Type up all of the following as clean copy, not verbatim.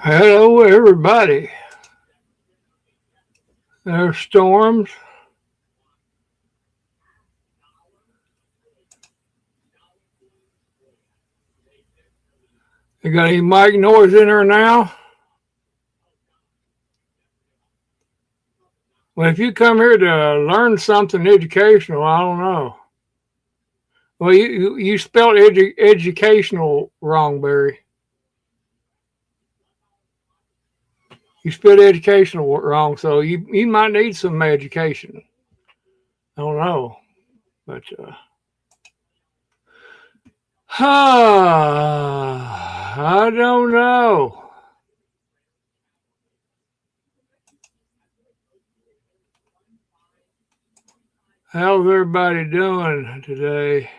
Hello, everybody. There's storms. You got any mic noise in there now? Well, if you come here to learn something educational, I don't know. Well, you spelled educational wrong, Barry. You spelled educational wrong, so you might need some education. I don't know, but I don't know. How's everybody doing today?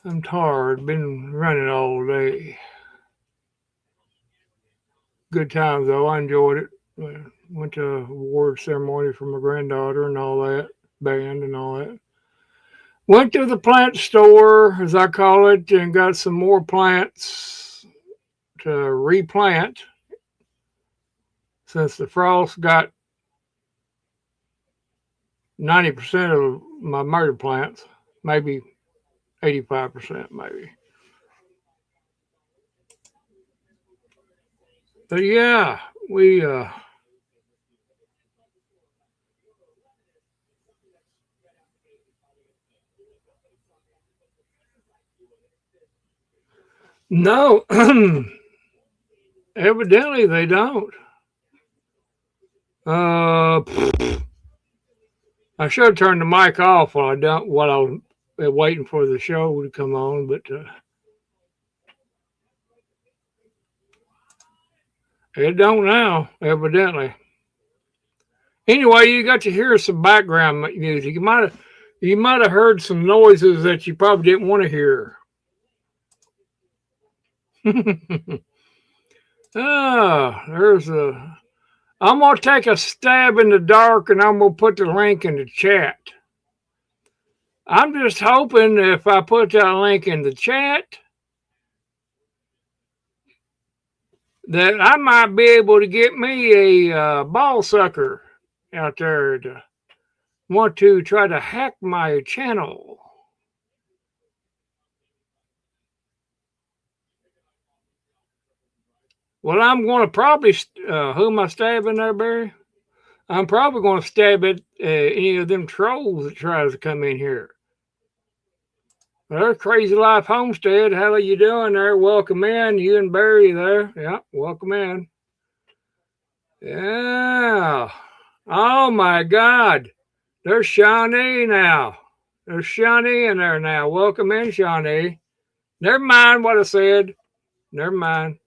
I'm tired. Been running all day. Good times though. I enjoyed it. Went to award ceremony for my granddaughter and all that, band and all that. Went to the plant store, as I call it, and got some more plants to replant since the frost got 90% of my murder plants, maybe 85%, maybe. But yeah, we no, evidently they don't. Uh, I should have turned the mic off while I was waiting for the show to come on, but it don't now, evidently. Anyway, you got to hear some background music. You might have heard some noises that you probably didn't want to hear. There's a. I'm gonna take a stab in the dark, and I'm gonna put the link in the chat. I'm just hoping if I put that link in the chat, that I might be able to get me a ball sucker out there to want to try to hack my channel. Well, I'm going to probably, who am I stabbing there, Barry? I'm probably going to stab at any of them trolls that tries to come in here. There's Crazy Life Homestead. How are you doing there? Welcome in. You and Barry there. Yeah, welcome in. Yeah. Oh my God. There's Shawnee now. There's Shawnee in there now. Welcome in, Shawnee. Never mind what I said. Never mind.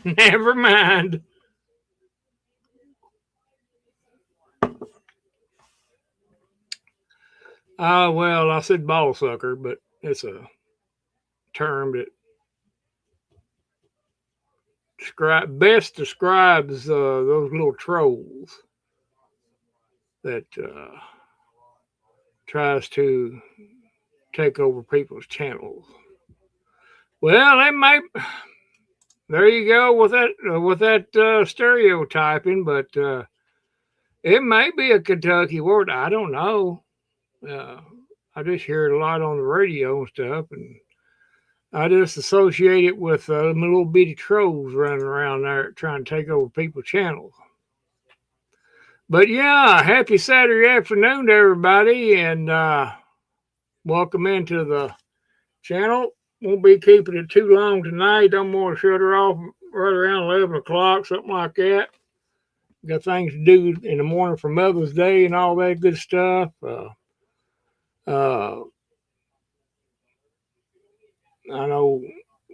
Never mind. Well, I said ball sucker, but it's a term that best describes those little trolls that tries to take over people's channels. Well, they might. There you go with that stereotyping, but it may be a Kentucky word. I don't know. I just hear it a lot on the radio and stuff, and I just associate it with little bitty trolls running around there trying to take over people's channels. But yeah, happy Saturday afternoon to everybody, and welcome into the channel. Won't be keeping it too long tonight. I'm going to shut her off right around 11 o'clock, something like that. Got things to do in the morning for Mother's Day and all that good stuff. I know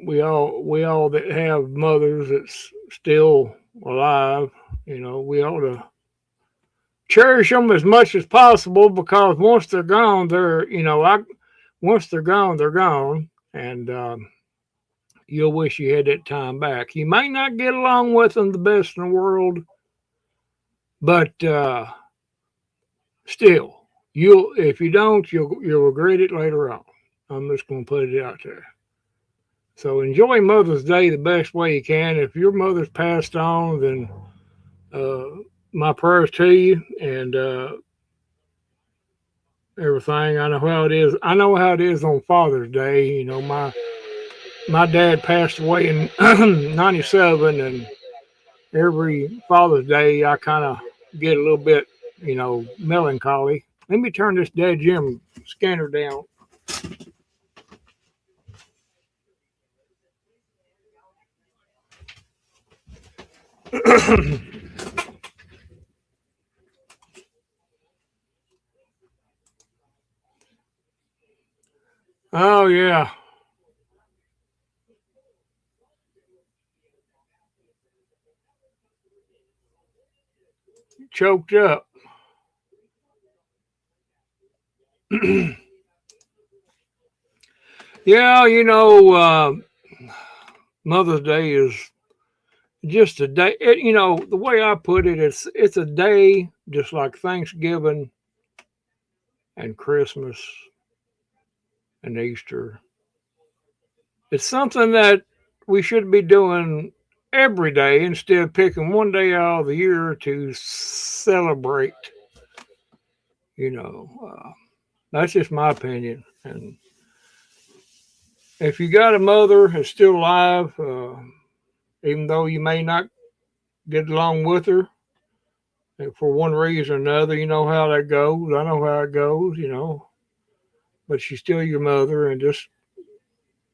we all that have mothers that's still alive, we ought to cherish them as much as possible, because once they're gone, once they're gone, they're gone, and you'll wish you had that time back. You may not get along with them the best in the world, but still, if you don't, you'll regret it later on. I'm just going to put it out there. So enjoy Mother's Day the best way you can. If your mother's passed on, then my prayers to you, and everything. I know how it is. I know how it is on Father's Day. My dad passed away in '97, and every Father's Day I kind of get a little bit, melancholy. Let me turn this Dad Jim scanner down. Oh yeah. Choked up. Yeah, Mother's Day is just a day. The way I put it, it's a day just like Thanksgiving and Christmas and Easter. It's something that we should be doing every day instead of picking one day out of the year to celebrate. That's just my opinion. And if you got a mother that's still alive, even though you may not get along with her for one reason or another, you know how that goes. I know how it goes, but she's still your mother, and just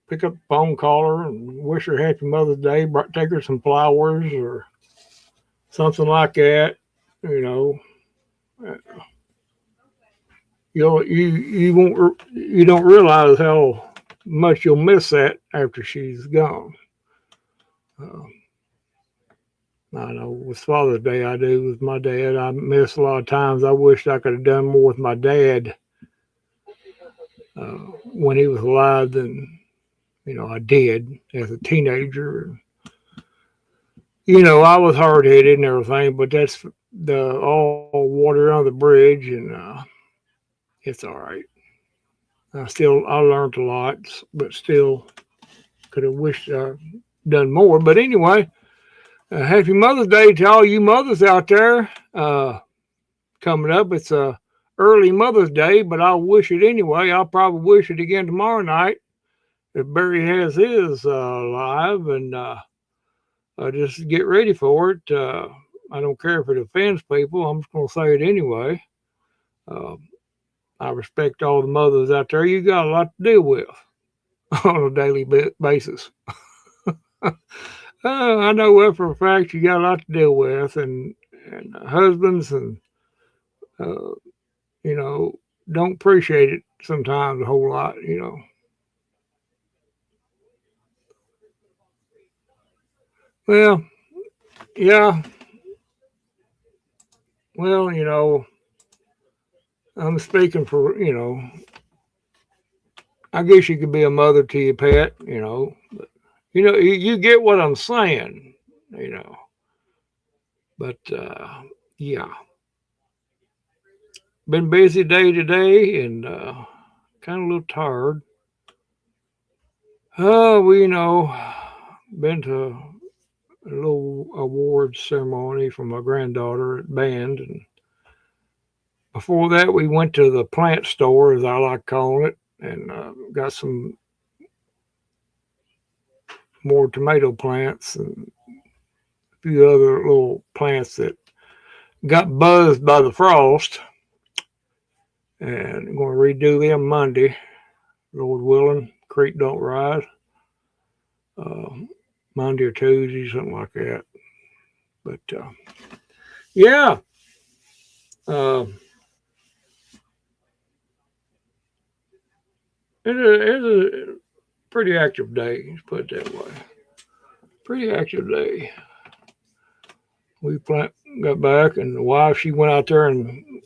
pick up the phone, call her, and wish her happy Mother's Day. Take her some flowers or something like that. You don't realize how much you'll miss that after she's gone. I know with Father's Day, I do with my dad. I miss a lot of times. I wish I could have done more with my dad when he was alive than I did as a teenager. I was hard headed and everything, but that's the all water under the bridge, and it's all right. I learned a lot, but still could have wished I'd done more. But anyway, happy Mother's Day to all you mothers out there. Coming up, it's a early Mother's Day, but I'll wish it anyway. I'll probably wish it again tomorrow night if Barry has his live, and just get ready for it. I don't care if it offends people. I'm just going to say it anyway. Uh, I respect all the mothers out there. You got a lot to deal with on a daily basis. I know that for a fact. You got a lot to deal with, and husbands and uh, you know don't appreciate it sometimes a whole lot. Well, yeah. Well, I'm speaking for I guess you could be a mother to your pet. But, you get what I'm saying. You know, but yeah, been busy day today and kind of a little tired. We been to a little awards ceremony for my granddaughter at band, and before that we went to the plant store, as I like calling it, and got some more tomato plants and a few other little plants that got buzzed by the frost, and I'm going to redo them Monday, Lord willing. Creek don't rise. Uh, Monday or Tuesday, something like that. But yeah, uh, it's a pretty active day. Let's put it that way. Pretty active day. Got back, and the wife she went out there and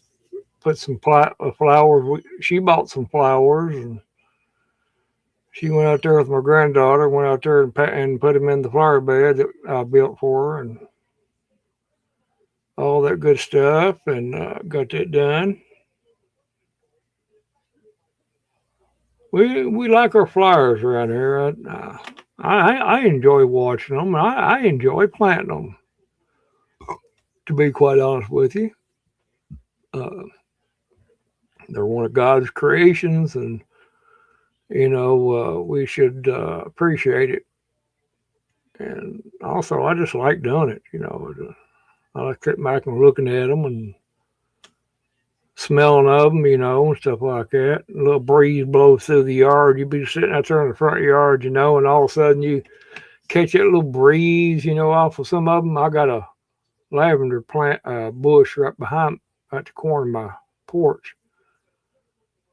put some flowers. She bought some flowers, and she went out there with my granddaughter. Went out there and put them in the flower bed that I built for her, and all that good stuff, and got that done. We like our flowers around here. I enjoy watching them. I enjoy planting them. To be quite honest with you, uh, they're one of God's creations, and we should appreciate it. And also, I just like doing it. I like sitting back and looking at them and smelling of them, and stuff like that. A little breeze blows through the yard. You'd be sitting out there in the front yard, and all of a sudden you catch that little breeze, off of some of them. I got a lavender plant bush right behind at the corner of my porch,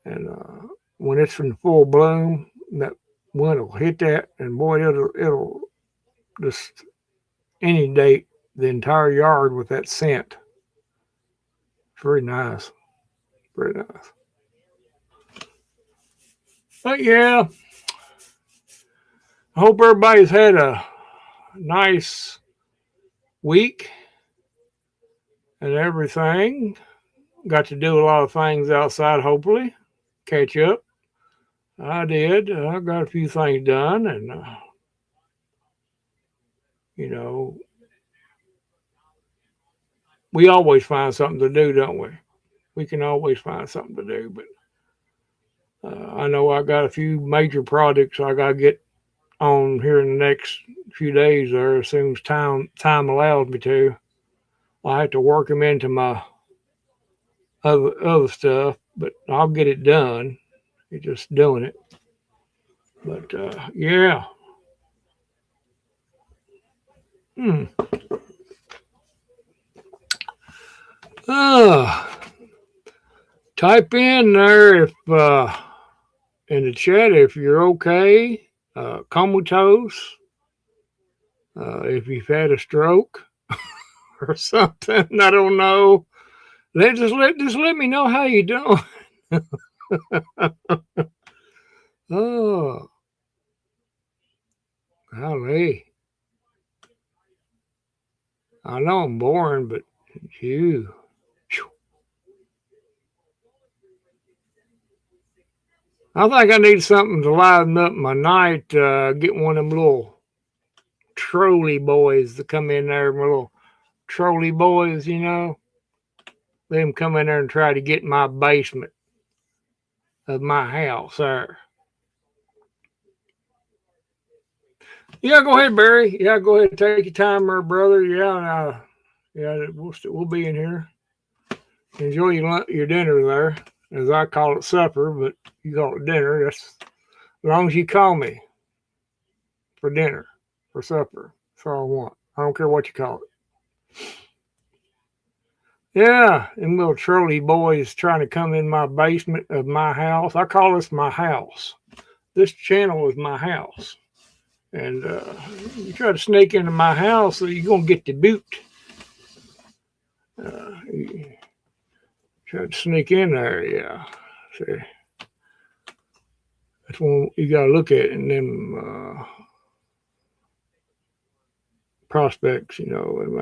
and when it's in full bloom, that wind will hit that, and boy, it'll just inundate the entire yard with that scent. It's very nice, very nice. But yeah, I hope everybody's had a nice week and everything. Got to do a lot of things outside, hopefully. Catch up. I did. I got a few things done, and, you know, we always find something to do, don't we? We can always find something to do, but I know I got a few major projects I got to get on here in the next few days, or as soon as time allows me to. I have to work them into my other stuff, but I'll get it done. It's just doing it. But yeah. Hmm. Uh, Type in there if in the chat if you're okay, comatose, if you've had a stroke or something. I don't know. Just let me know how you doing. Oh, golly. I know I'm boring, but you. I think I need something to liven up my night. Get one of them little trolley boys to come in there, my little trolley boys, them come in there and try to get in my basement of my house there. Yeah, go ahead, Barry. Yeah, go ahead. Take your time there, brother. Yeah, Yeah, we'll be in here. Enjoy your dinner there, as I call it supper, but you call it dinner. That's as long as you call me for dinner, for supper. That's all I want. I don't care what you call it. Yeah, them little trolley boys trying to come in my basement of my house. I call this my house. This channel is my house. And you try to sneak into my house, so you're going to get the boot. You try to sneak in there, yeah. See, that's one you got to look at in them prospects, you know. And,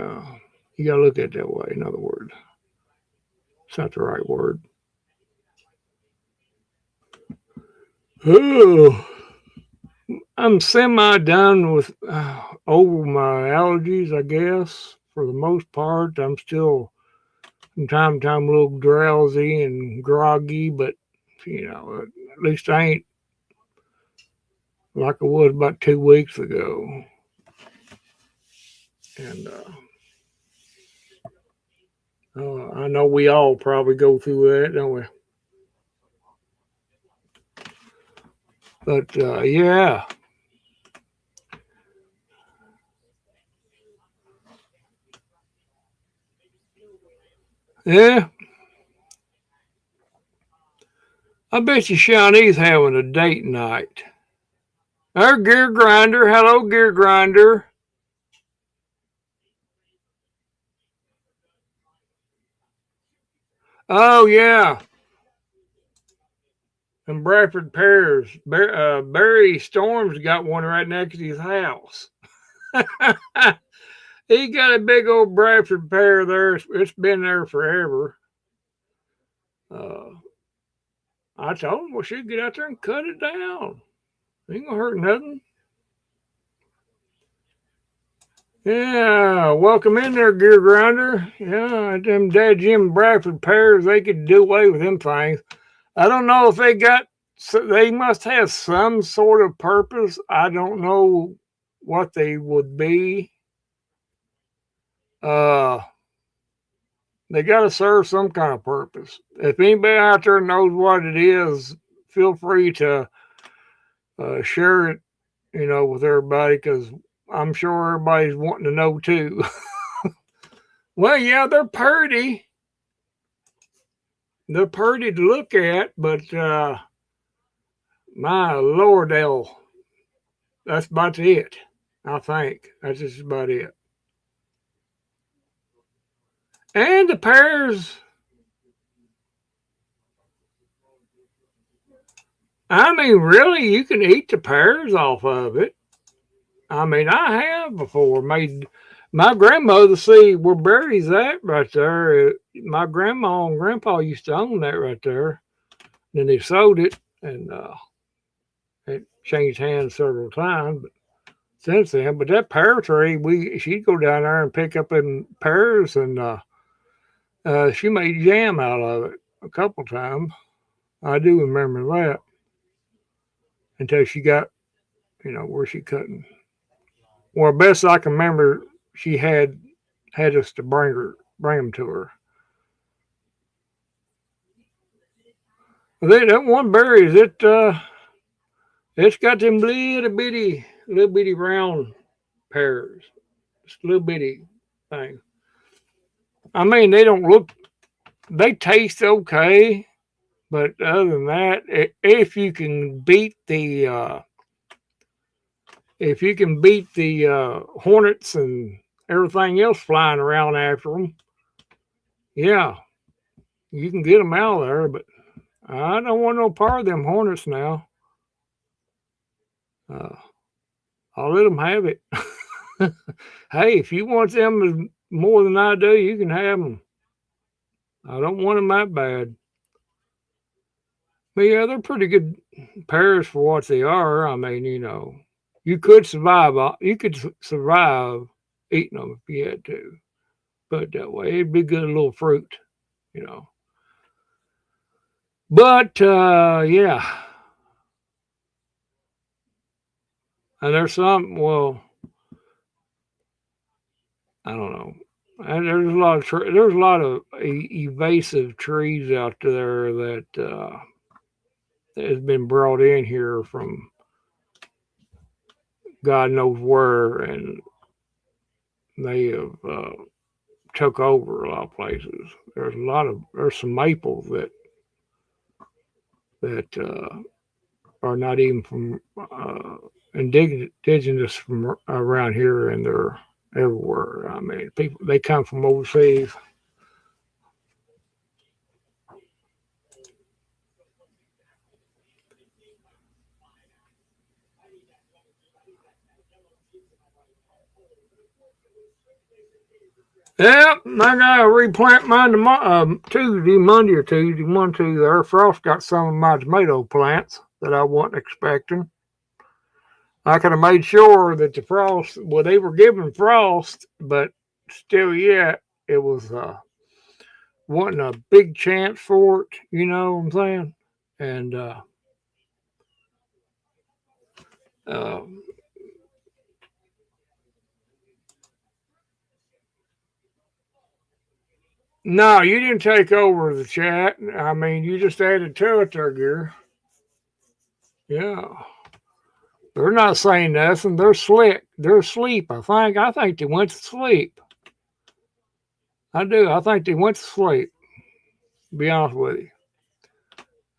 you got to look at it that way, in other words. It's not the right word. Oh, I'm semi done with over my allergies, I guess. For the most part, I'm still from time to time a little drowsy and groggy, but you know, at least I ain't like I was about 2 weeks ago. And I know we all probably go through that, don't we? But yeah, yeah. I bet you Shawnee's having a date night. Our Gear Grinder. Hello, Gear Grinder. Oh, yeah. And Bradford Pears. Barry Storms got one right next to his house. He got a big old Bradford pear there. It's been there forever. Uh, I told him, well, she'd get out there and cut it down. Ain't gonna hurt nothing. Yeah, welcome in there, Gear Grinder. Yeah, them Dad Jim Bradford pears, they could do away with them things. I don't know if they got, so they must have some sort of purpose. I don't know what they would be. Uh, they got to serve some kind of purpose. If anybody out there knows what it is, feel free to share it, you know, with everybody because I'm sure everybody's wanting to know too. Well, yeah, they're pretty. They're pretty to look at, but my Lord, that's about it. I think that's just about it. And the pears, I mean, really, you can eat the pears off of it. I mean, I have before made my grandmother see where Barry's at right there. My grandma and grandpa used to own that right there. Then they sold it and it changed hands several times but since then. But that pear tree, she'd go down there and pick up them pears and she made jam out of it a couple times. I do remember that until she got, you know, where she couldn't. Well, best I can remember, she had us to bring them to her. That one berry is it's got them little bitty round pears, just little bitty thing. I mean, they don't look, they taste okay, but other than that, if you can beat the hornets and everything else flying around after them, yeah, you can get them out of there. But I don't want no part of them hornets now. Uh, I'll let them have it. Hey, if you want them more than I do, you can have them. I don't want them that bad. But yeah, they're pretty good pears for what they are. I mean, you know, you could survive. You could survive eating them if you had to. Put it that way, it'd be good little fruit, you know. But yeah, and there's some. Well, I don't know. And there's a lot of evasive trees out there that has been brought in here from God knows where, and they have took over a lot of places. There's some maples that are not even from indigenous from around here, and they're everywhere. I mean, people they come from overseas. Yep, I gotta replant mine tomorrow, Tuesday, Monday or Tuesday, one, two there. Frost got some of my tomato plants that I wasn't expecting. I could have made sure that the frost, well, they were giving frost, but still yet, it was wasn't a big chance for it, you know what I'm saying? And uh, no, you didn't take over the chat. I mean, you just added to it there, Gear. Yeah. They're not saying nothing. They're slick. They're asleep, I think. I think they went to sleep. I do. I think they went to sleep, to be honest with you.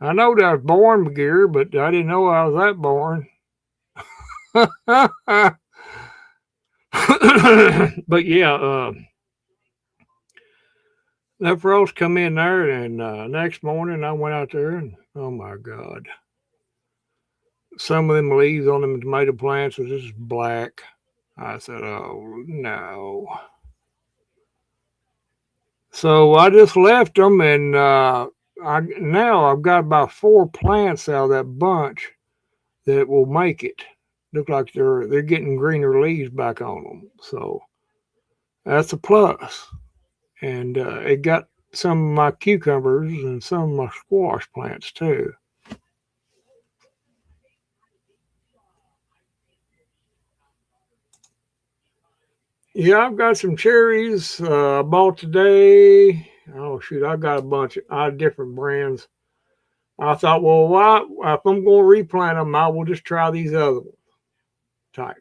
I know that I was born, Gear, but I didn't know I was that born. But yeah, that frost come in there, and next morning I went out there, and oh my God, some of them leaves on them tomato plants was just black. I said, "Oh no!" So I just left them, and now I've got about 4 plants out of that bunch that will make it. Look like they're getting greener leaves back on them, so that's a plus. And it got some of my cucumbers and some of my squash plants too. Yeah, I've got some cherries I bought today. Oh shoot, I got a bunch of different brands. I thought, well, why, if I'm going to replant them, I will just try these other types,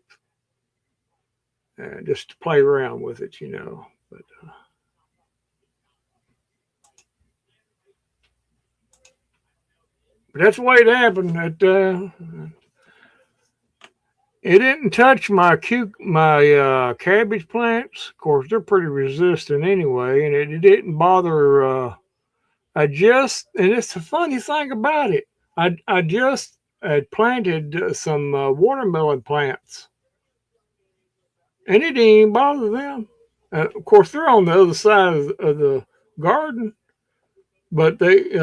just to play around with it, you know. But that's the way it happened. It didn't touch my cabbage plants. Of course, they're pretty resistant anyway, and it didn't bother. I just, and it's the funny thing about it. I just had planted some watermelon plants, and it didn't even bother them. Of course, they're on the other side of the garden, but they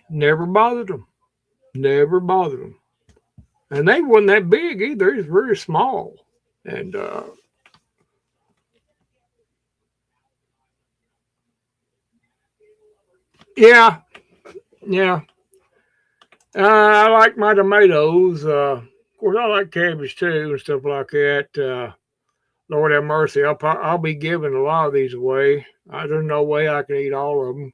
never bothered them. Never bothered them, and they wasn't that big either. It's very small, and yeah, yeah. I like my tomatoes. Of course, I like cabbage too and stuff like that. Lord have mercy, I'll be giving a lot of these away. There's no way I can eat all of them.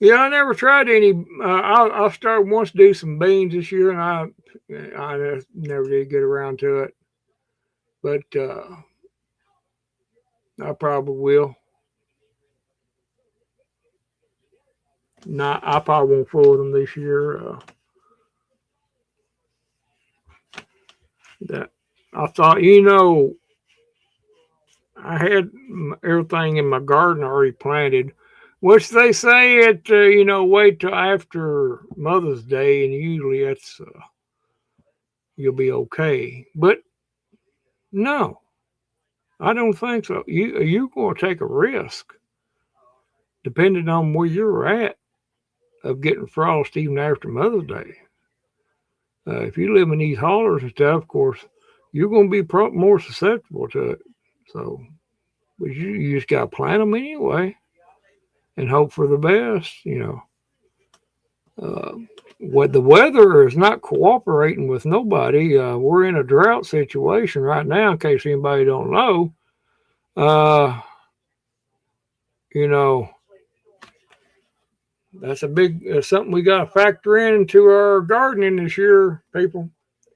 Yeah, I never tried any. I'll start once to do some beans this year, and I just never did get around to it. But I probably will. Not, I probably won't fool them this year. That I thought, I had everything in my garden already planted, which they say it, wait till after Mother's Day, and usually that's you'll be okay. But no, I don't think so. You're going to take a risk, depending on where you're at, of getting frost even after Mother's Day. If you live in these hollers and stuff, of course, you're going to be more susceptible to it. So, but you just got to plant them anyway and hope for the best, you know. what the weather is not cooperating with nobody. We're in a drought situation right now, in case anybody don't know. Uh, you know, that's a big something we got to factor into our gardening this year, people.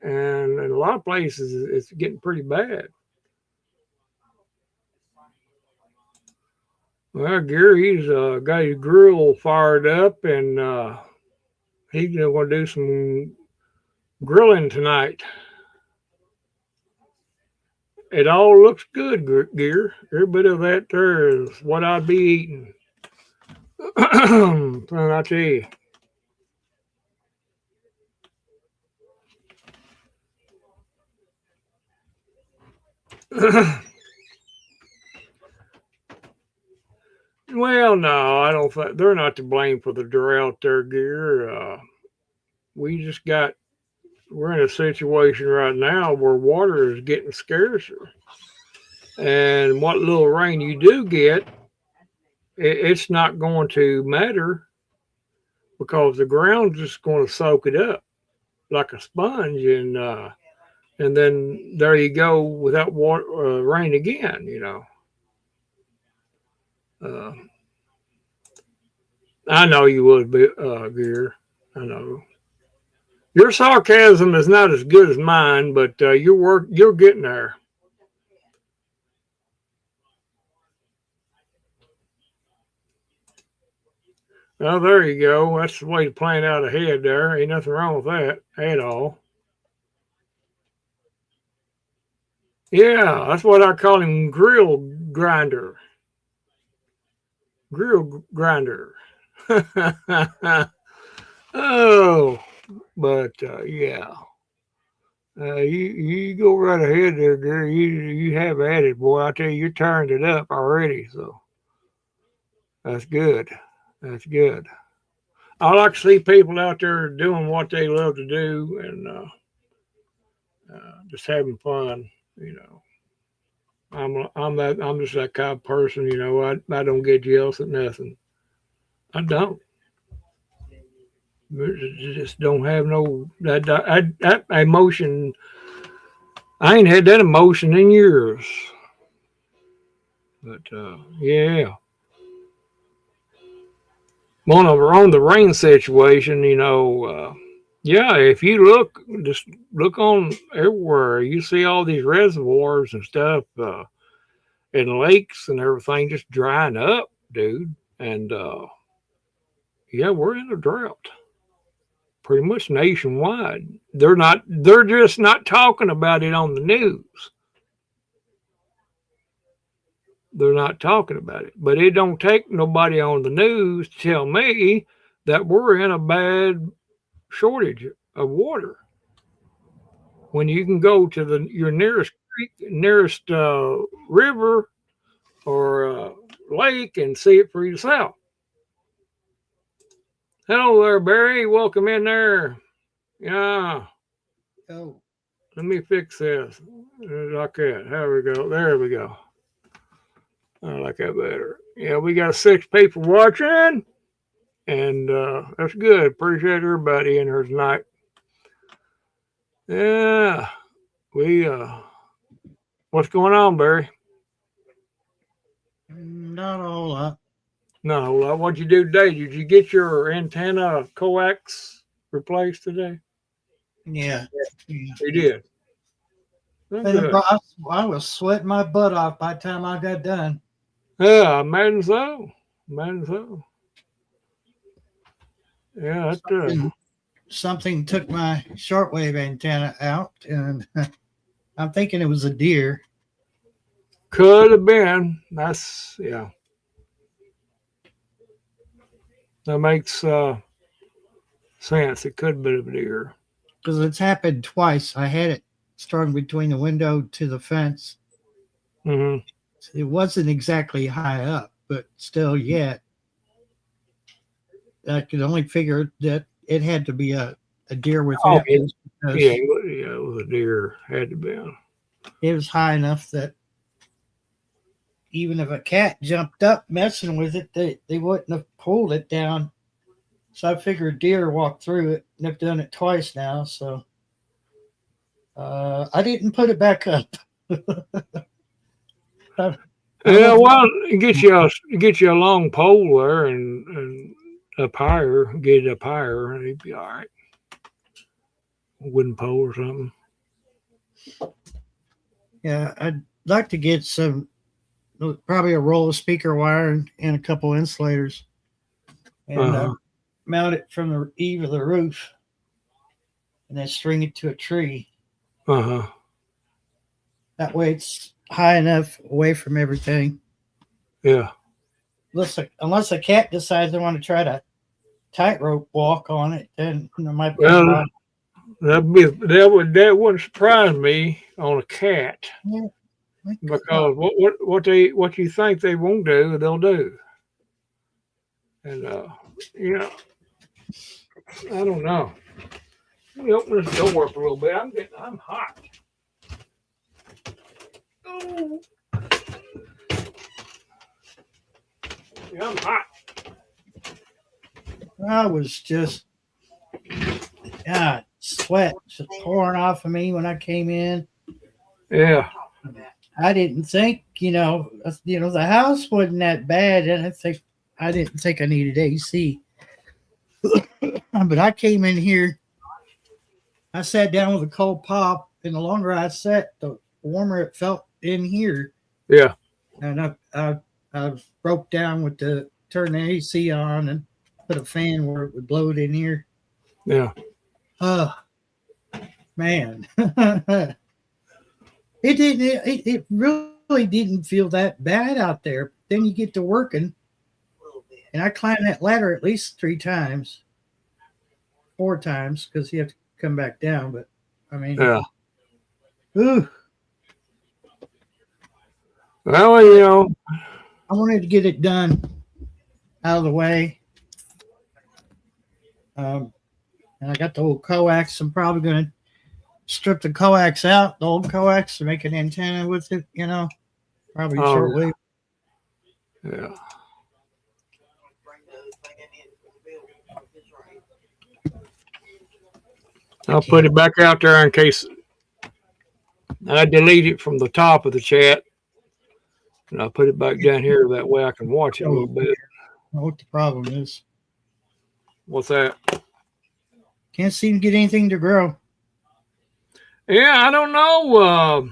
And in a lot of places, it's getting pretty bad. Well, Gary's got his grill fired up, and he's going to do some grilling tonight. It all looks good, Gear. Every bit of that there is what I'd be eating. And I tell you. Well, no, I don't think they're not to blame for the drought there, Gear. We just got, we're in a situation right now where water is getting scarcer. And what little rain you do get, it's not going to matter because the ground's just going to soak it up like a sponge, and then there you go without water, rain again. Uh, I know you would be, Gear. I know your sarcasm is not as good as mine, but you're getting there. Well, there you go. That's the way to plan out ahead there. Ain't nothing wrong with that at all. Yeah, that's what I call him, grill grinder. Grill grinder. Oh, but yeah. You go right ahead there, Gary. You have at it, boy. I tell you, you turned it up already, so that's good. That's good. I like to see people out there doing what they love to do and just having fun. You know, I'm just that kind of person. I don't get jealous at nothing. I don't. Just don't have no that emotion. I ain't had that emotion in years. But yeah, on the rain situation, yeah, if you just look on everywhere, you see all these reservoirs and stuff, and lakes and everything just drying up, dude. And yeah, we're in a drought, pretty much nationwide. They're just not talking about it on the news. They're not talking about it. But it don't take nobody on the news to tell me that we're in a bad shortage of water. When you can go to your nearest creek, nearest river or lake and see it for yourself. Hello there, Barry. Welcome in there. Yeah. Oh, Let me fix this. Like that. There we go. There we go. I like that better. Yeah, we got 6 people watching, and that's good. Appreciate everybody in here tonight. Yeah, we what's going on, Barry? not a whole lot. No, what'd you do today? Did you get your antenna coax replaced today? Yeah. You did. I was sweating my butt off by the time I got done. Yeah, imagine so. Imagine so. Yeah, Something took my shortwave antenna out, and I'm thinking it was a deer. could have been. That's yeah. That makes sense. It could be a deer. Because it's happened twice. I had it strung between the window to the fence. Hmm. It wasn't exactly high up, but still yet. I could only figure that it had to be a deer within Oh, it. yeah, it was a deer. Had to be. It was high enough that even if a cat jumped up messing with it, they wouldn't have pulled it down So I figured deer walk through it. And they've done it twice now, so I didn't put it back up. I Yeah, wasn't- well, get you a long pole there and up higher, get it up higher, and it'd be all right. A wooden pole or something. yeah, I'd like to get some, probably a roll of speaker wire and a couple insulators, and Uh-huh. mount it from the eave of the roof, and then string it to a tree. Uh-huh. That way, it's high enough away from everything. Yeah. Unless a cat decides they want to try to tightrope walk on it, then there might be a Well, problem. that wouldn't surprise me on a cat Yeah, because what you think they won't do, they'll do. And you know, I don't know. Let me open this door up a little bit. I'm hot. Oh. Yeah, I'm hot. I was just, God, sweat just pouring off of me when I came in. Yeah. I didn't think, the house wasn't that bad, and I didn't think I needed AC. But I came in here, I sat down with a cold pop, and the longer I sat, the warmer it felt in here. Yeah. And I broke down with turn the AC on and put a fan where it would blow it in here. Yeah. Oh man. It really didn't feel that bad out there. Then you get to working, and I climbed that ladder at least 4 times, because you have to come back down. But I mean, Yeah. ooh, Well, I wanted to get it done out of the way. And I got the old coax. I'm probably going to strip the coax out, the old coax, to make an antenna with it, probably Oh, shortwave. yeah. I'll put it back out there in case I delete it from the top of the chat. And I'll put it back down here that way I can watch it a little bit. I know what the problem is. What's that? Can't seem to get anything to grow. Yeah, I don't know.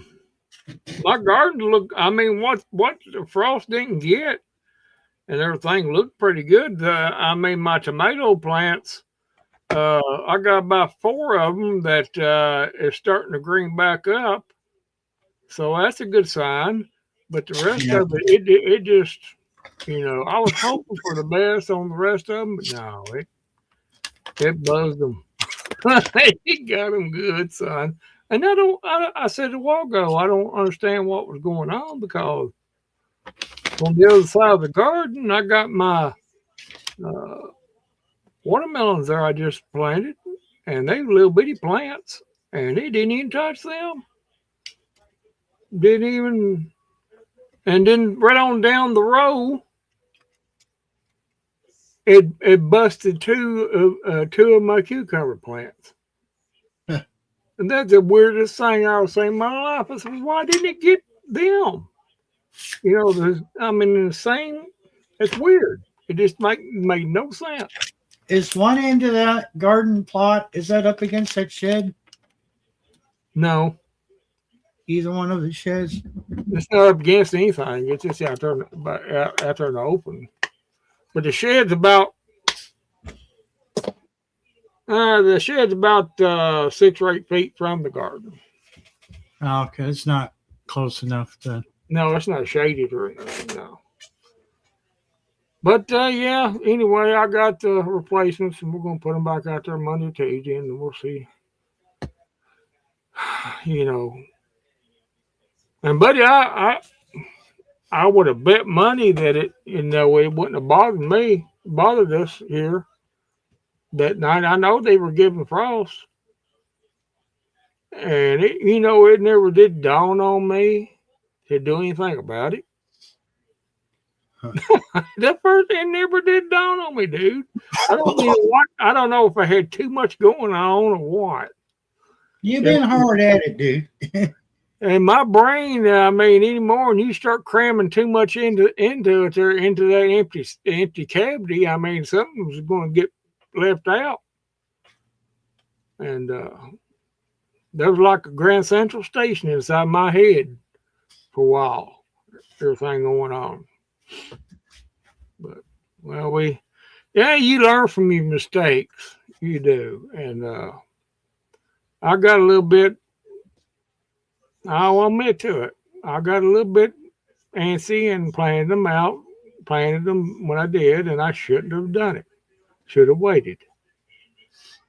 My garden what the frost didn't get and everything looked pretty good. My tomato plants, I got about 4 of them that is starting to green back up. So that's a good sign. But the rest of it just, I was hoping for the best on the rest of them, but no, it buzzed them. He got them good, son. And I said a while ago, I don't understand what was going on because on the other side of the garden, I got my watermelons there I just planted, and they little bitty plants, and they didn't even touch them. Didn't even, and then right on down the row, it busted two of my cucumber plants. And that's the weirdest thing I was saying in my life. I said, why didn't it get them? In the same, it's weird. It just made no sense. Is one end of that garden plot, is that up against that shed? No, Either one of the sheds? it's not up against anything. It's just out there in the open. But the shed's about 6 or 8 feet from the garden. Oh, okay, it's not close enough to. No, it's not shaded or anything. No. But yeah. Anyway, I got the replacements, and we're gonna put them back out there Monday or Tuesday, and we'll see. And buddy, I would have bet money that it wouldn't have bothered us here that night. I know they were giving frost, and it never did dawn on me to do anything about it. That first thing never did dawn on me, dude. I don't know what. I don't know if I had too much going on or what. You've been hard at it, dude. And my brain, anymore, and you start cramming too much into it, or into that empty cavity. I mean, something's going to get left out. And there was like a Grand Central Station inside my head for a while. Everything going on. But well, you learn from your mistakes. You do, and I got a little bit. I'll admit to it. I got a little bit antsy and planted them when I did, and I shouldn't have done it. Should have waited.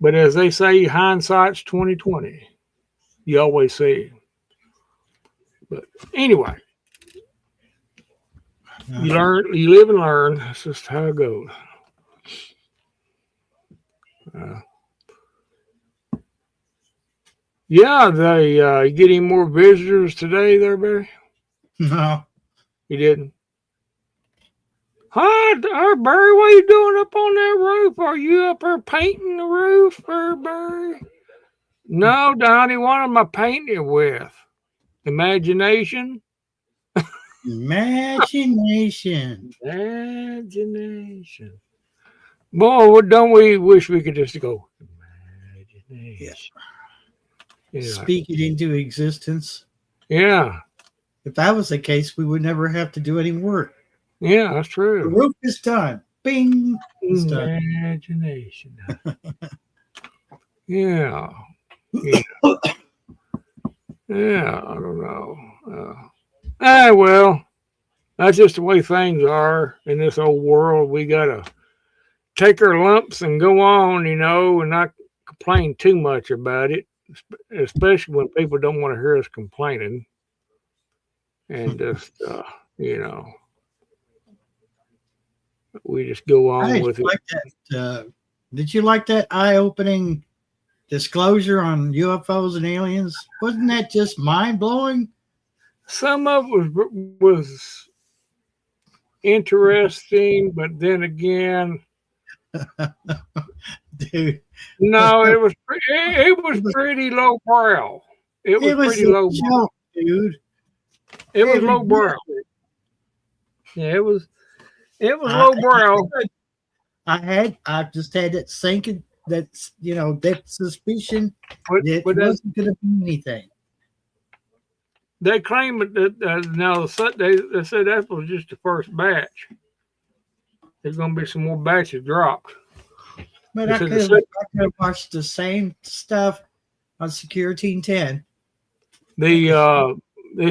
But as they say, hindsight's 20/20. You always say. But anyway, you learn, you live and learn. That's just how it goes. Yeah, they you get any more visitors today there, Barry? No. You didn't? Hi, Barry, what are you doing up on that roof? Are you up there painting the roof, Barry? No, Donnie, what am I painting it with? Imagination? Imagination. Imagination. Boy, don't we wish we could just go, imagination. Yeah. Speak it into existence. Yeah. If that was the case, we would never have to do any work. Yeah, that's true. The roof is done. Bing. Imagination. Yeah. Yeah. Yeah, I don't know. Well, that's just the way things are in this old world. We got to take our lumps and go on, and not complain too much about it, especially when people don't want to hear us complaining. And just, we just go on with it. That. Did you like that eye-opening disclosure on UFOs and aliens? Wasn't that just mind-blowing? Some of it was interesting, but then again, dude, no, it was pretty low brow. It was pretty low brow, dude. It was low brow. Yeah, it was low brow. I just had that sinking, that suspicion that it wasn't going to be anything. They claim that now they said that was just the first batch. There's going to be some more batches dropped. But I could have watched the same stuff on Secure Team 10. They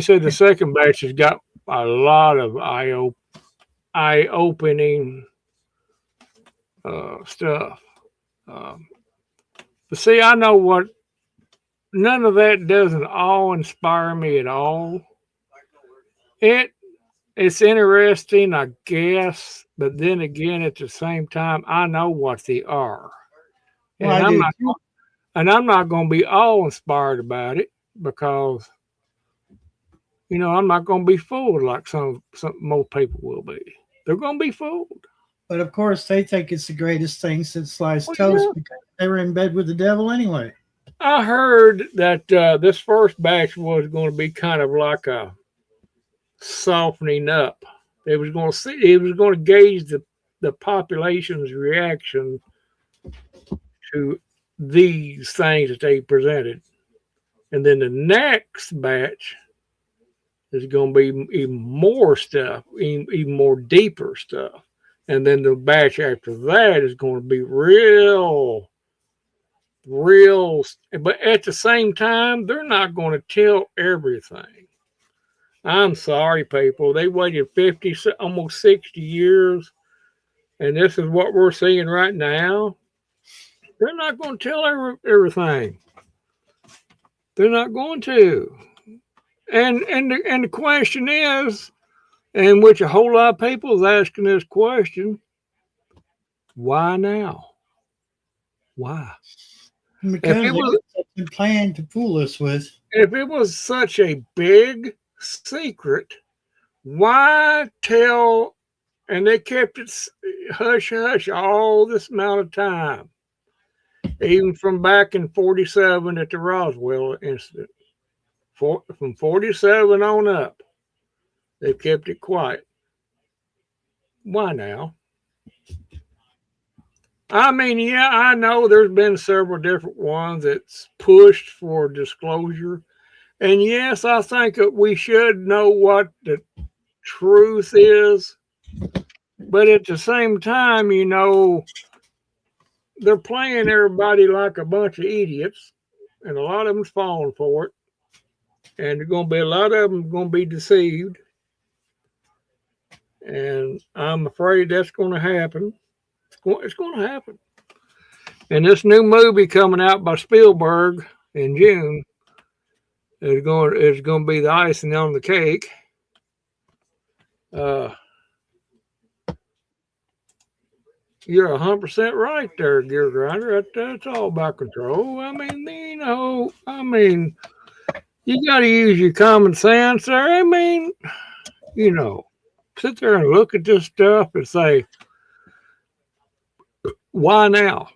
said the second batch has got a lot of eye-opening stuff. But see, I know what. None of that doesn't all inspire me at all. It's interesting, I guess, but then again, at the same time, I know what they are, and I'm not going to be all inspired about it because, I'm not going to be fooled like some more people will be. They're going to be fooled. But of course, they think it's the greatest thing since sliced toast because they were in bed with the devil anyway. I heard that this first batch was going to be kind of like a softening up. It was going to gauge the population's reaction to these things that they presented. And then the next batch is going to be even more stuff, even more deeper stuff. And then the batch after that is going to be real, but at the same time, they're not going to tell everything. I'm sorry, people. They waited 50, almost 60 years, and this is what we're seeing right now. They're not going to tell everything. They're not going to. And the question is, in which a whole lot of people is asking this question, why now? Why? Because it was a plan to fool us with. If it was such a big secret, why tell and they kept it hush hush all this amount of time, even from back in '47 at the Roswell incident. From '47 on up, they kept it quiet. Why now? I mean, yeah, I know there's been several different ones that's pushed for disclosure. And yes, I think that we should know what the truth is. But at the same time, you know, they're playing everybody like a bunch of idiots. And a lot of them's falling for it. And there's going to be a lot of them going to be deceived. And I'm afraid that's going to happen. It's going to happen. And this new movie coming out by Spielberg in June is going to be the icing on the cake. You're 100% right there, Gear Grinder. That's all about control. I mean, you got to use your common sense there. I mean, sit there and look at this stuff and say, why now?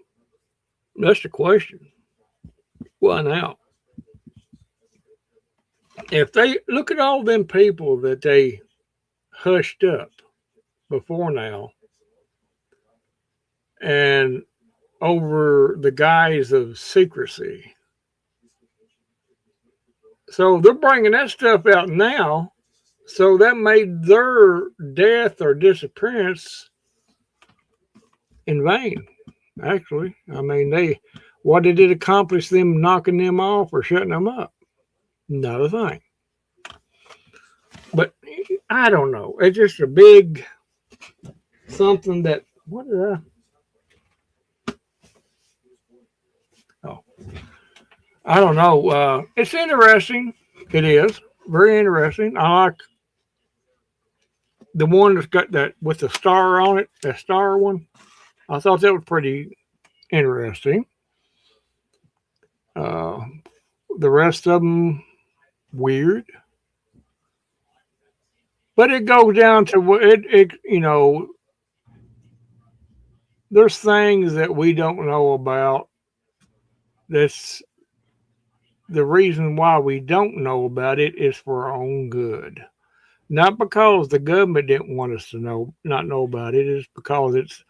That's the question. Why now? If they look at all them people that they hushed up before now, and over the guise of secrecy. So they're bringing that stuff out now. So that made their death or disappearance in vain, actually. I mean, what did it accomplish them knocking them off or shutting them up? Not a thing. But I don't know. It's just a big something that, what did I? I don't know. It's interesting. It is very interesting. I like the one that's got that with the star on it. That star one. I thought that was pretty interesting. The rest of them weird, but it goes down to it. There's things that we don't know about. That's the reason why we don't know about it is for our own good. Not because the government didn't want us to not know about it. It's because it's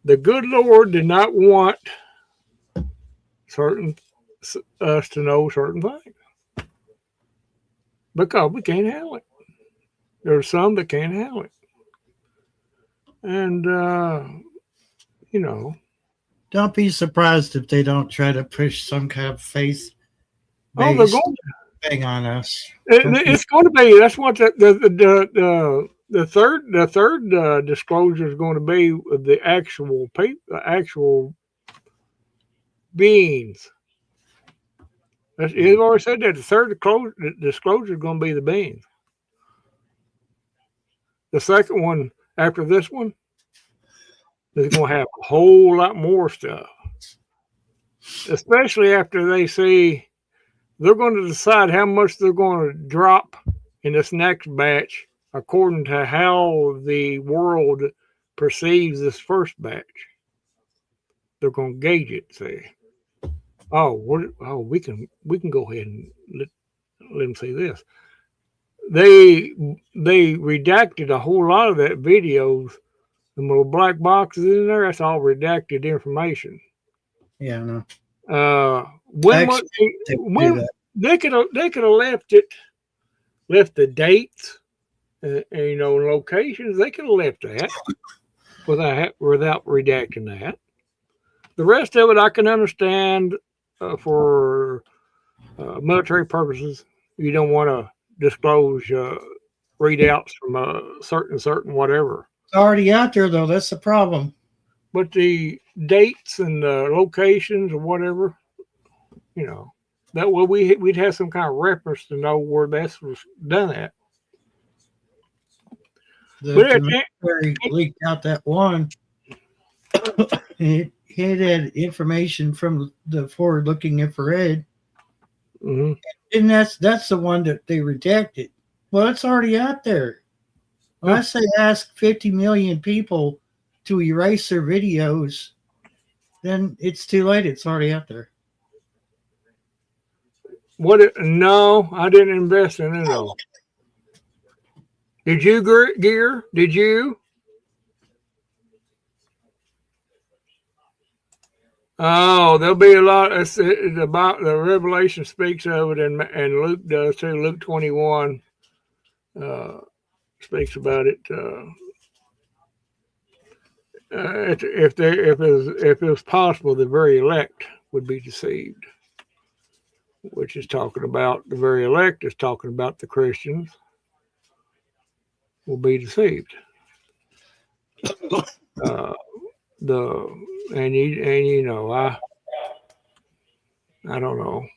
the good Lord did not want us to know certain things because we can't handle it. There's some that can't handle it, and Don't be surprised if they don't try to push some kind of faith they're going thing on us. It's going to be. That's what the third disclosure is going to be with the actual actual beings. You've already said that the third disclosure is going to be the beings. The second one after this one is going to have a whole lot more stuff, especially after they see. They're going to decide how much they're going to drop in this next batch according to how the world perceives this first batch. They're going to gauge it. Say, we can go ahead and let them see this. They redacted a whole lot of that videos. The little black boxes in there. That's all redacted information. Yeah, I know. When they could have left the dates, locations. They could have left that without redacting that. The rest of it I can understand for military purposes. You don't want to disclose readouts from a certain whatever. It's already out there though. That's the problem. But the dates and the locations or whatever, that way we'd have some kind of reference to know where this was done at. The military leaked out that one. It had information from the forward-looking infrared, and that's the one that they redacted. Well, it's already out there. When I say ask 50 million people to erase their videos, then it's too late. It's already out there. No, I didn't invest in it all. Did you, Gear? Did you? Oh, there'll be a lot. It's about the Revelation speaks of it, and Luke does too. Luke 21 speaks about it. If it was possible, the very elect would be deceived, which is talking about the very elect is talking about the Christians will be deceived. I don't know.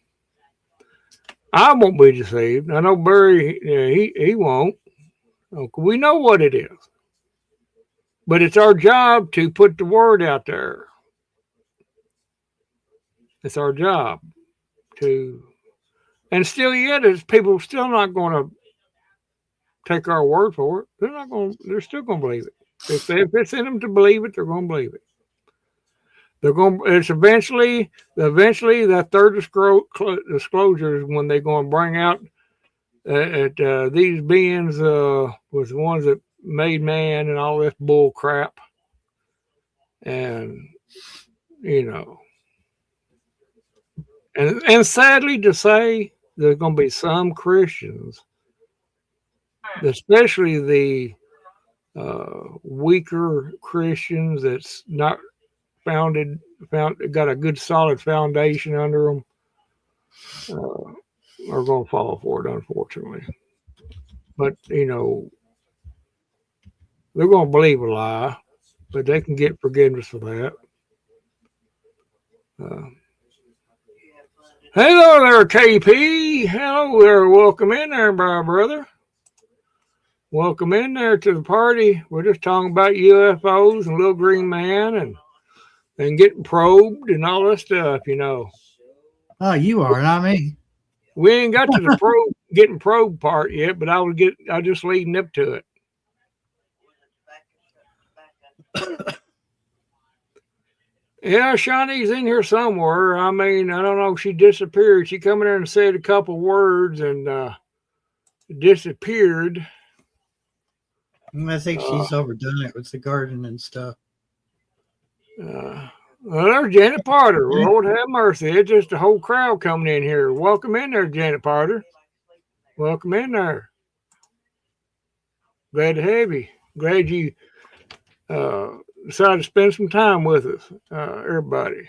I won't be deceived. I know Barry, he won't. We know what it is. But it's our job to put the word out there. It's our job to, and still yet, is people still not going to take our word for it. They're still going to believe it. If it's in them to believe it, they're going to believe it. It's eventually that third disclosure is when they're going to bring out these beings was the ones that made man and all this bull crap. And, and sadly to say, there's going to be some Christians, especially the weaker Christians that's not got a good solid foundation under them, are going to fall for it, unfortunately. But they're going to believe a lie, but they can get forgiveness for that. Hello there, KP. Hello there. Welcome in there, brother. Welcome in there to the party. We're just talking about UFOs and Little Green Man and getting probed and all that stuff, Oh, you are, not me. We ain't got to the getting probed part yet, but I just leading up to it. Yeah, Shawnee's in here somewhere. I mean, I don't know. She disappeared. She come in there and said a couple words and disappeared. I think she's overdone it with the garden and stuff. Well, there's Janet Potter. Lord have mercy. It's just a whole crowd coming in here. Welcome in there, Janet Potter. Welcome in there. Glad to have you. Glad you decided to spend some time with us, everybody.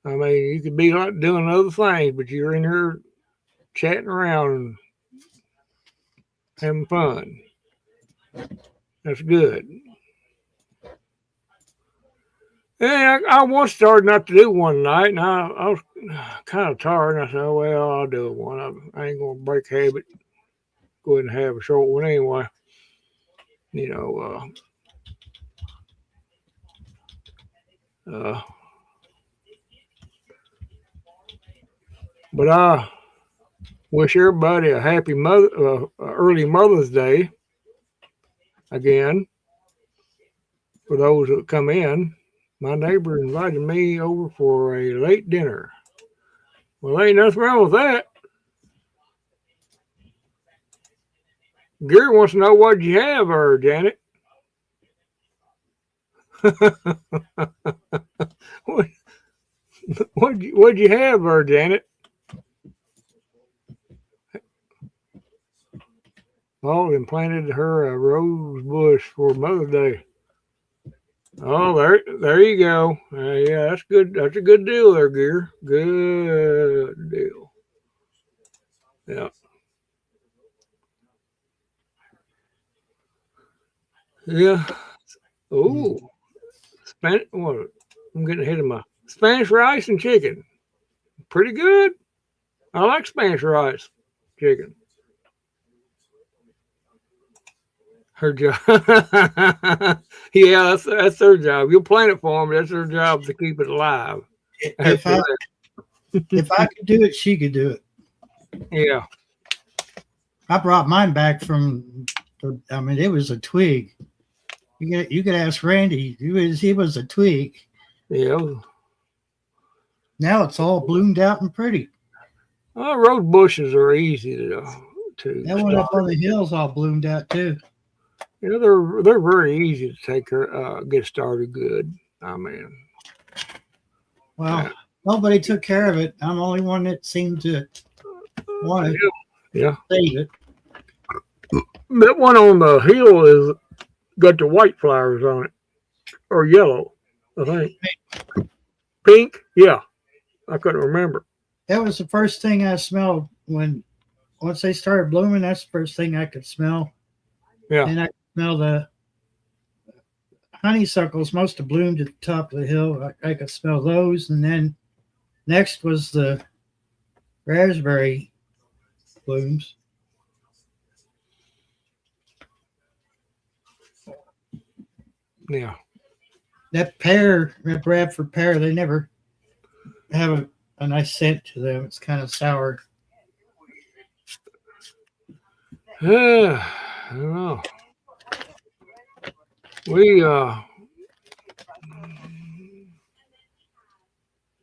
I mean, you could be doing other things, but you're in here chatting around and having fun. That's good. Yeah, I once started not to do one night, and I was kind of tired, and I said, well, I'll do one. I ain't going to break habit. Go ahead and have a short one anyway. But I wish everybody a happy early Mother's Day again. For those that come in, my neighbor invited me over for a late dinner. Well, ain't nothing wrong with that. Gary wants to know what you have, Janet. What'd you have, Janet? Oh, and planted her a rose bush for Mother's Day. Oh, there you go. Yeah, that's good. That's a good deal there, Gear. Good deal. Yeah. Yeah. Oh, what? I'm getting ahead of my Spanish rice and chicken. Pretty good. I like Spanish rice, chicken. Her job. Yeah, that's their job. You'll plant it for them. That's their job to keep it alive. If I could do it, she could do it. Yeah. I brought mine back from I mean, it was a twig. You could ask Randy. He was a twig. Yeah. Now it's all bloomed out and pretty. Rose bushes are easy to That one up on the hills all bloomed out too. Yeah, they're very easy to get started good. I mean, well, nobody took care of it. I'm the only one that seemed to want to save it. That one on the hill is got the white flowers on it, or yellow, I think. Pink, yeah. I couldn't remember. That was the first thing I smelled once they started blooming. That's the first thing I could smell. Yeah, and I could smell the honeysuckles must have bloomed at the top of the hill. I could smell those, and then next was the raspberry blooms. Yeah. That Bradford pear, they never have a nice scent to them. It's kind of sour. I don't know. We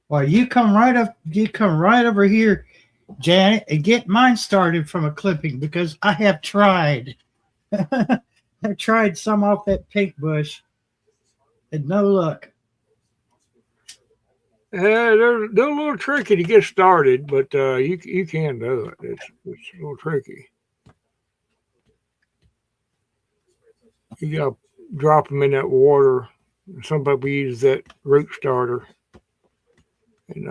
Well, you come right over here, Janet, and get mine started from a clipping because I have tried. I've tried some off that pink bush and no luck. they're a little tricky to get started, but you can do it. It's a little tricky. You gotta drop them in that water. Some people use that root starter, and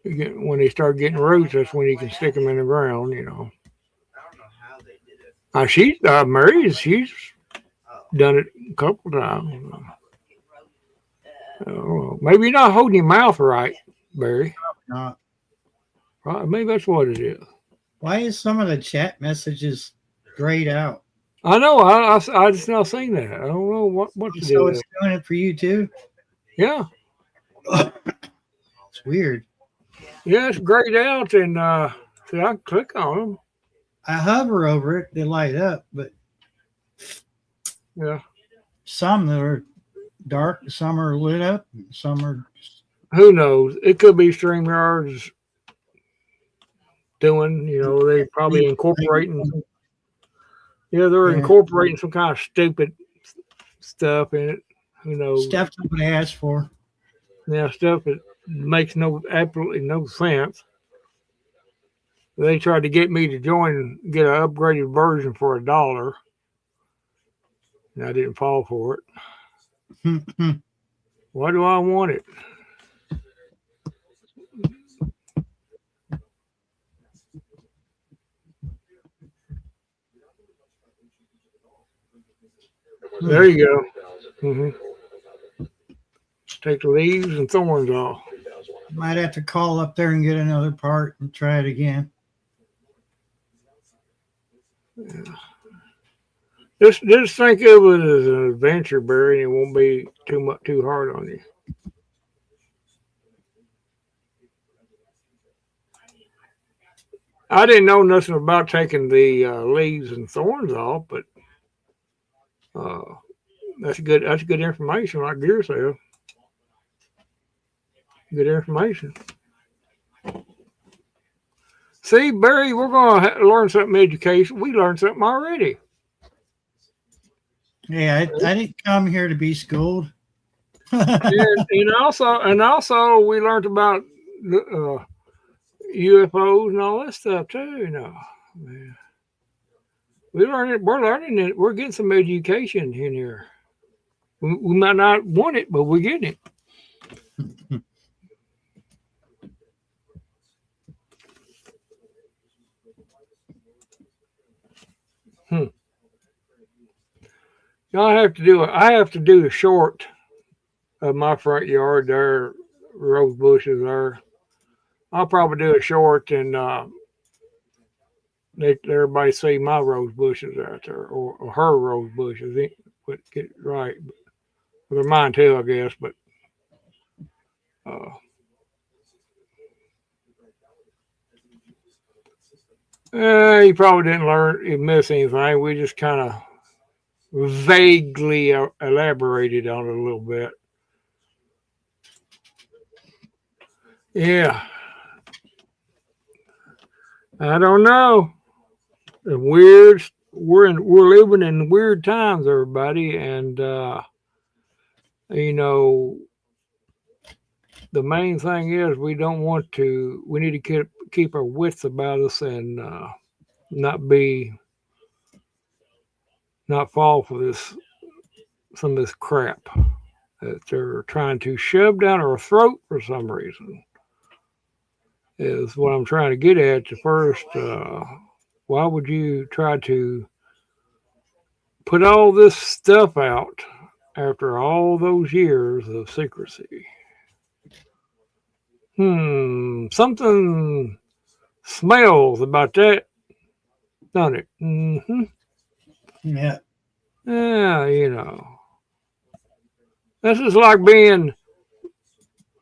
when they start getting roots, that's when you can stick them in the ground. You know. Mary's she's done it a couple times. Maybe you're not holding your mouth right, Barry. Not. Maybe that's what it is. Why is some of the chat messages grayed out? I know. I just now seen that. I don't know what to do. So it's doing it for you too? Yeah. It's weird. Yeah, it's grayed out, and I can click on them. I hover over it, they light up, but yeah, some that are dark, some are lit up, some are. Who knows? It could be StreamYard's doing. They probably incorporating. They're incorporating some kind of stupid stuff in it. Who knows? Stuff nobody asked for. Yeah, stuff that makes absolutely no sense. They tried to get me to get an upgraded version for $1, and I didn't fall for it. Why do I want it? There you go. Mm-hmm. Take the leaves and thorns off. Might have to call up there and get another part and try it again. Yeah. Just think of it as an adventure, Barry, and it won't be too hard on you. I didn't know nothing about taking the leaves and thorns off, but that's good information, like Gear said. Good information. See, Barry, we're going to learn something education. We learned something already. Yeah, I didn't come here to be schooled. and also, we learned about UFOs and all that stuff too. Man. We're learning it. We're getting some education in here. We might not want it, but we're getting it. I have to do a short of my front yard there, rose bushes there. I'll probably do a short and let everybody see my rose bushes out there, or her rose bushes. But get it right. They're mine too, I guess. But He probably didn't miss anything. We just kind of vaguely elaborated on it a little bit. Yeah, I don't know. The weird. We're living in weird times, everybody, and you know the main thing is we don't want to. We need to keep our wits about us and not be not fall for this some of this crap that they're trying to shove down our throat for some reason. Is what I'm trying to get at. The first, why would you try to put all this stuff out after all those years of secrecy? Something smells about that, don't it? Yeah. Yeah, you know. This is like being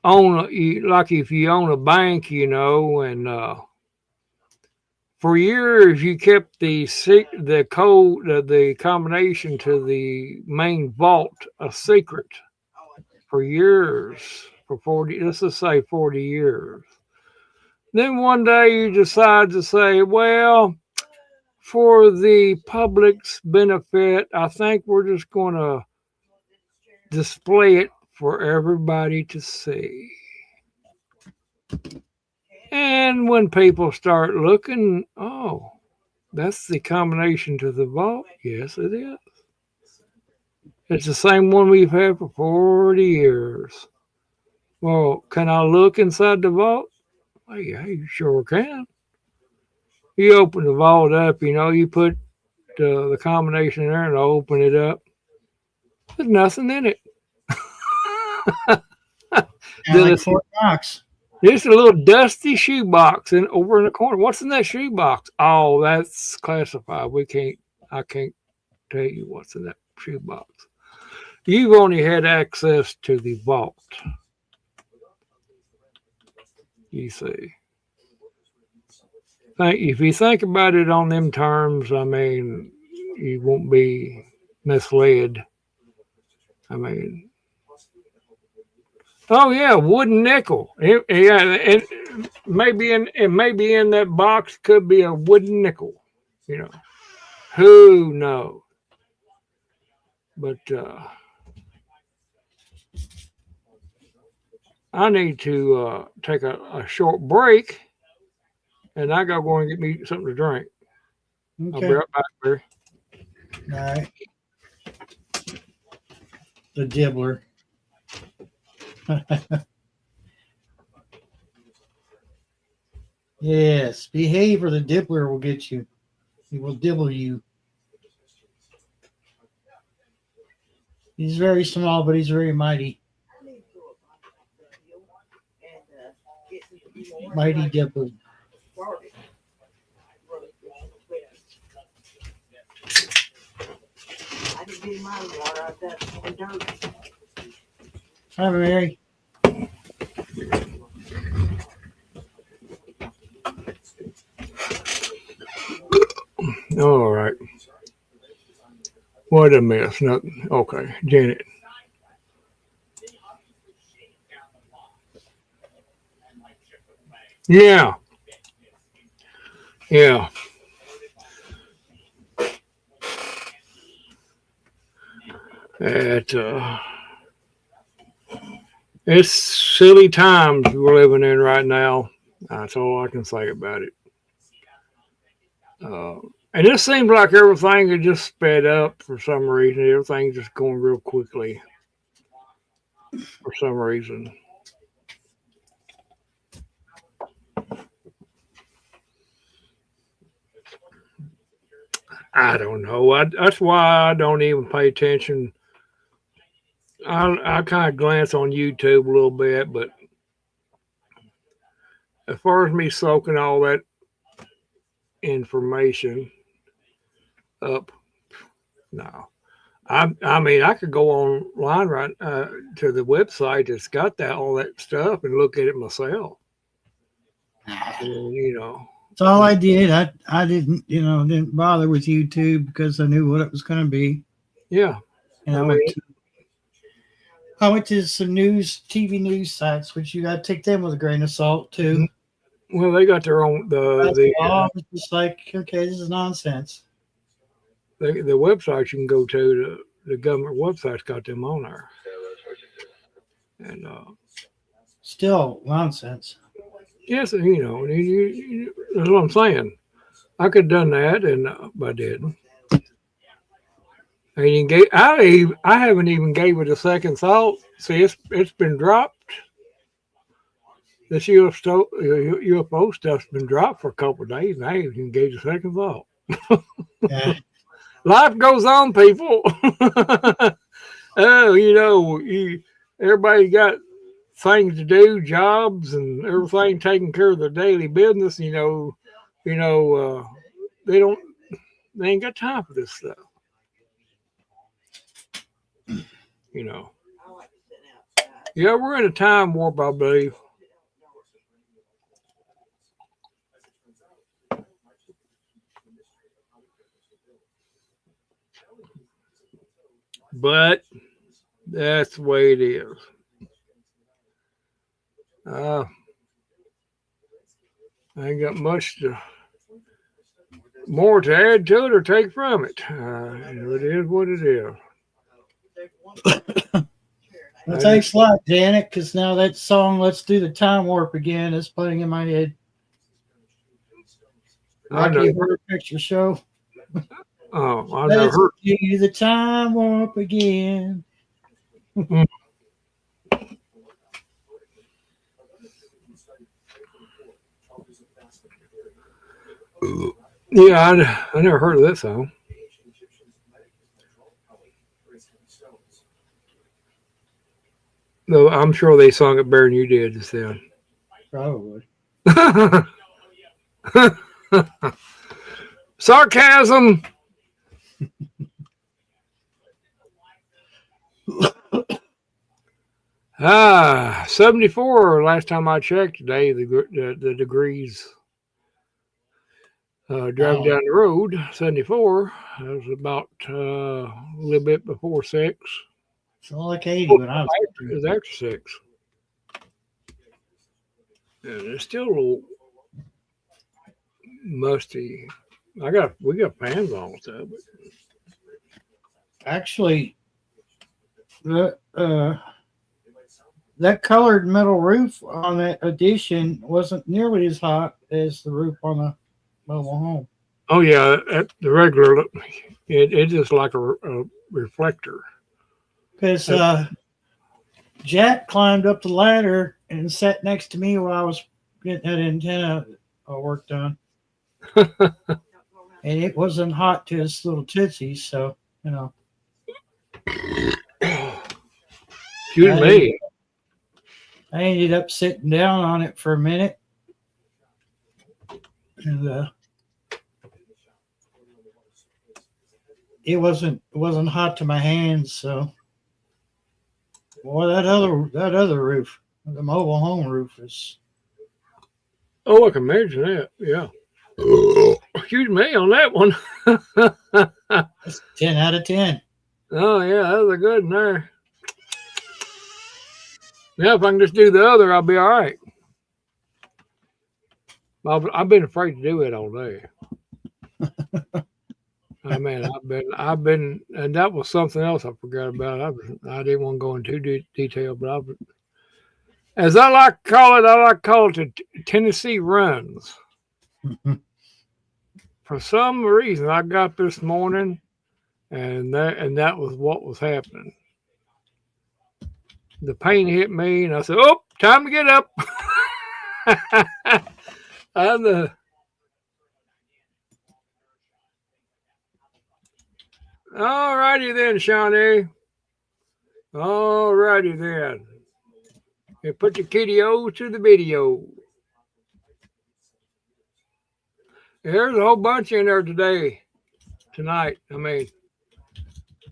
like if you own a bank, you know, and for years you kept the code, the combination to the main vault a secret for years, for 40, let's just say 40 years. Then one day you decide to say, well, for the public's benefit, I think we're just going to display it for everybody to see. And when people start looking, oh, that's the combination to the vault. Yes, it is. It's the same one we've had for 40 years. Well, can I look inside the vault? Well, yeah, you sure can. You open the vault up, you know, you put the combination in there and open it up. There's nothing in it. Like Fort Knox. There's a little dusty shoebox over in the corner. What's in that shoebox? Oh, that's classified. I can't tell you what's in that shoebox. You've only had access to the vault. You see. If you think about it on them terms, I mean, you won't be misled. I mean, oh yeah, wooden nickel. Yeah, it may be in that box. Could be a wooden nickel. You know, who knows? But I need to take a short break, and I gotta go and get me something to drink. Okay. I'll be right back, Barry. All right. The dibbler. Yes, behave or the dibbler will get you. He will dibble you. He's very small, but he's very mighty. Mighty dibbler. Hi, Mary. All right. What a mess. Nothing. Okay, Janet. Yeah. Yeah. It's silly times we're living in right now. That's all I can say about it. And it seems like everything is just sped up for some reason. Everything's just going real quickly for some reason. I don't know. That's why I don't even pay attention. I kind of glance on YouTube a little bit, but as far as me soaking all that information up, no. I mean, I could go online right to the website that's got all that stuff and look at it myself. And, you know, That's all I did. I didn't bother with YouTube because I knew what it was going to be. Yeah. And I went to some TV news sites, which you got to take them with a grain of salt too. Well, they got their own it's just like, okay, this is nonsense. The websites you can go to, the government websites got them on there, and still nonsense. Yes, that's what I'm saying. I could have done that, but I didn't. I haven't even gave it a second thought. See, it's been dropped. This UFO stuff's been dropped for a couple of days, and I haven't even gave it a second thought. Yeah. Life goes on, people. Everybody got things to do, jobs, and everything, taking care of their daily business. They ain't got time for this stuff. Yeah, we're in a time warp, I believe. But that's the way it is. I ain't got much more to add to it or take from it. It is what it is. Well, thanks a lot, Janet, because now that song, Let's Do the Time Warp Again, is playing in my head. Rocky Horror Picture Show. Oh, I never heard. Let's do the time warp again. Yeah, I never heard of that song. No, I'm sure they sung it better than you did just then. Probably. Sarcasm. 74 last time I checked today, the degrees. Driving down the road, 74. It was about a little bit before 6. It's all like 80 when I was. It was after 6. And it's still a little musty. We got fans on and stuff. But... Actually, that colored metal roof on that addition wasn't nearly as hot as the roof on the mobile home. Oh yeah, at the regular, it's just like a reflector. Because Jack climbed up the ladder and sat next to me while I was getting that antenna work done. And it wasn't hot to his little tootsies, so, Excuse me. I ended up sitting down on it for a minute. And it wasn't hot to my hands, so. Boy, that other roof, the mobile home roof is. Oh, I can imagine that. Yeah. Excuse me on that one. That's 10 out of 10. Oh yeah, that was a good one there. Yeah, if I can just do the other, I'll be all right. I've been afraid to do it all day. I mean, I've been, and that was something else I forgot about. I didn't want to go into detail, but as I like to call it the Tennessee runs. For some reason, I got this morning, and that was what was happening. The pain hit me, and I said, "Oh, time to get up." All righty then, Shawnee. All righty then. And put the kiddo to the video. There's a whole bunch in there tonight. I mean,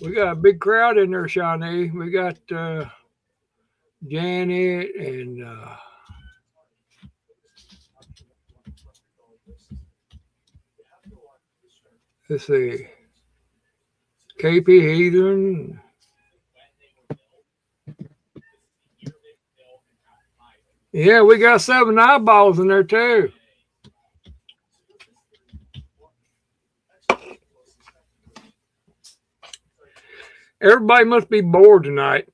we got a big crowd in there, Shawnee. We got Janet and Let's see. KP Heathen. Yeah, we got 7 eyeballs in there too. Everybody must be bored tonight.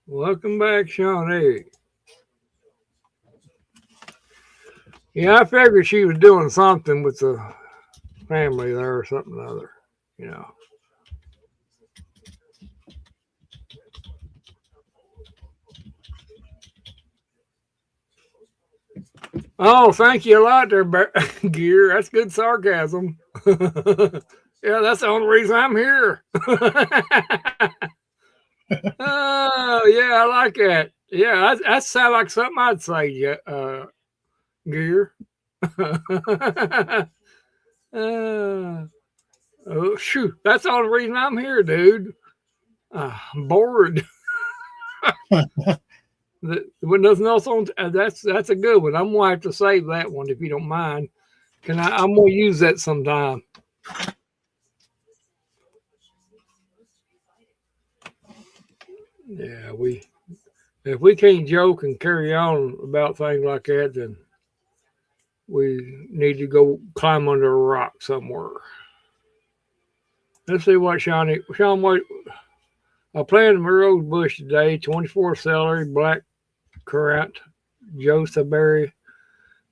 Welcome back, Shawnee. Yeah, I figured she was doing something with the family there or something or other, you know. Oh, thank you a lot there, Gear. That's good sarcasm. Yeah, that's the only reason I'm here. Oh, yeah, I like that. Yeah, that sounds like something I'd say, Gear. Oh, shoot. That's the only reason I'm here, dude. I'm bored. When nothing else on, that's a good one. I'm gonna have to save that one if you don't mind. I'm gonna use that sometime. Yeah, if we can't joke and carry on about things like that, then we need to go climb under a rock somewhere. Let's see what Sean, what I planted my rose bush today, 24 celery, black currant, joseberry.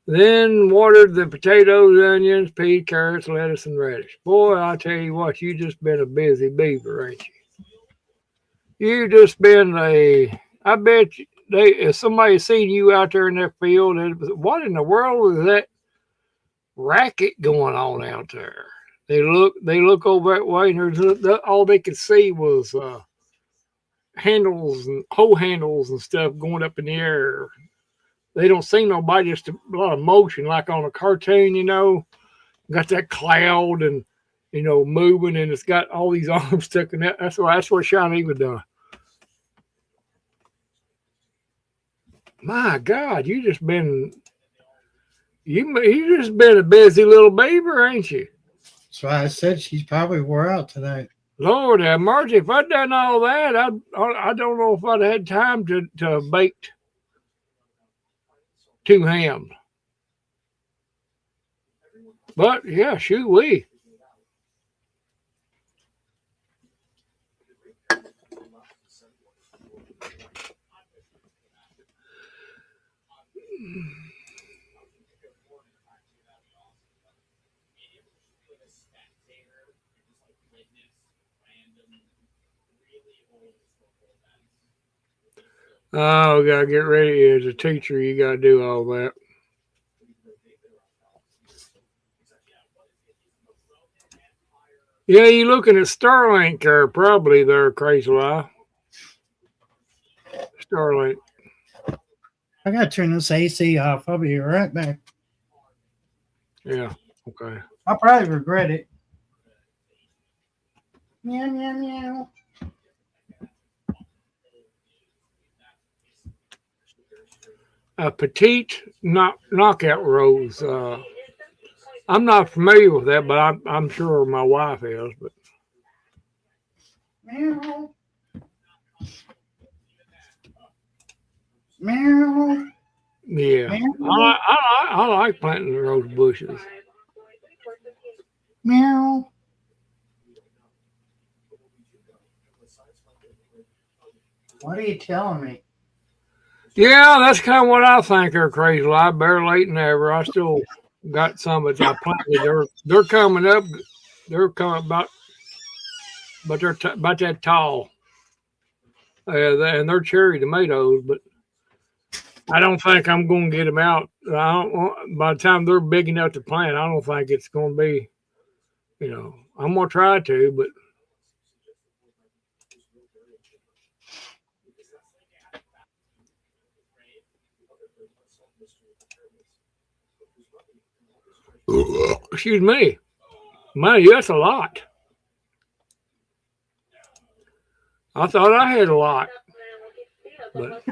Then watered the potatoes, onions, peas, carrots, lettuce, and radish. Boy, I tell you what, you just been a busy beaver, ain't you? You just been I bet if somebody seen you out there in that field, what in the world is that racket going on out there? They look over that way, and all they could see was handles and hoe handles and stuff going up in the air. They don't see nobody, just a lot of motion, like on a cartoon, you know. Got that cloud and moving, and it's got all these arms stuck in that. That's what Shawnee was doing. My God, you just been a busy little beaver, ain't you? That's why I said she's probably wore out tonight. Lord have mercy. If I'd done all that, I don't know if I'd had time to bake 2 hams. But yeah, shoot we. Oh, gotta get ready. As a teacher, you gotta do all that. Yeah, you looking at Starlink there, probably there, Crazy Lie. Starlink. I gotta turn this AC off. I'll be right back. Yeah, okay. I'll probably regret it. Meow, meow, meow. A petite knockout rose. I'm not familiar with that, but I'm sure my wife is. But meow, meow. Yeah, meow. I like planting rose bushes. Meow. What are you telling me? Yeah, that's kind of what I think. They're crazy. I better late than ever. I still got some that I planted. They're coming up. They're coming about, but they're about that tall. And they're cherry tomatoes, but I don't think I'm going to get them out. By the time they're big enough to plant, I don't think it's going to be. I'm going to try to, but. Excuse me. Man, that's a lot. I thought I had a lot, but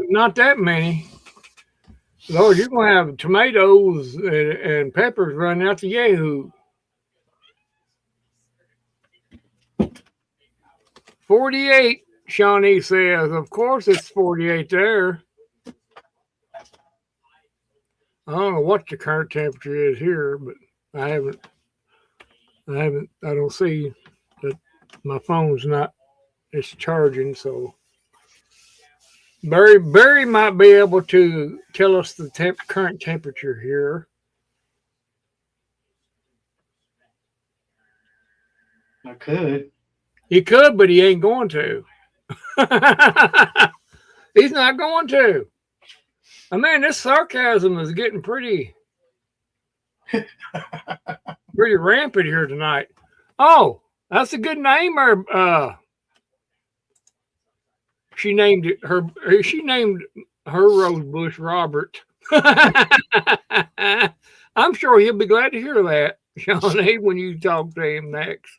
not that many. Lord, you're gonna have tomatoes and peppers running out the yahoo. 48, Shawnee says. Of course it's 48 there. I don't know what the current temperature is here, but I don't see that my phone's not, it's charging, so Barry might be able to tell us the current temperature here. I could. He could, but he ain't going to. He's not going to. I mean, this sarcasm is getting pretty rampant here tonight. Oh, that's a good name. Or she named her Rosebush Robert. I'm sure he'll be glad to hear that, Shawnee, when you talk to him next.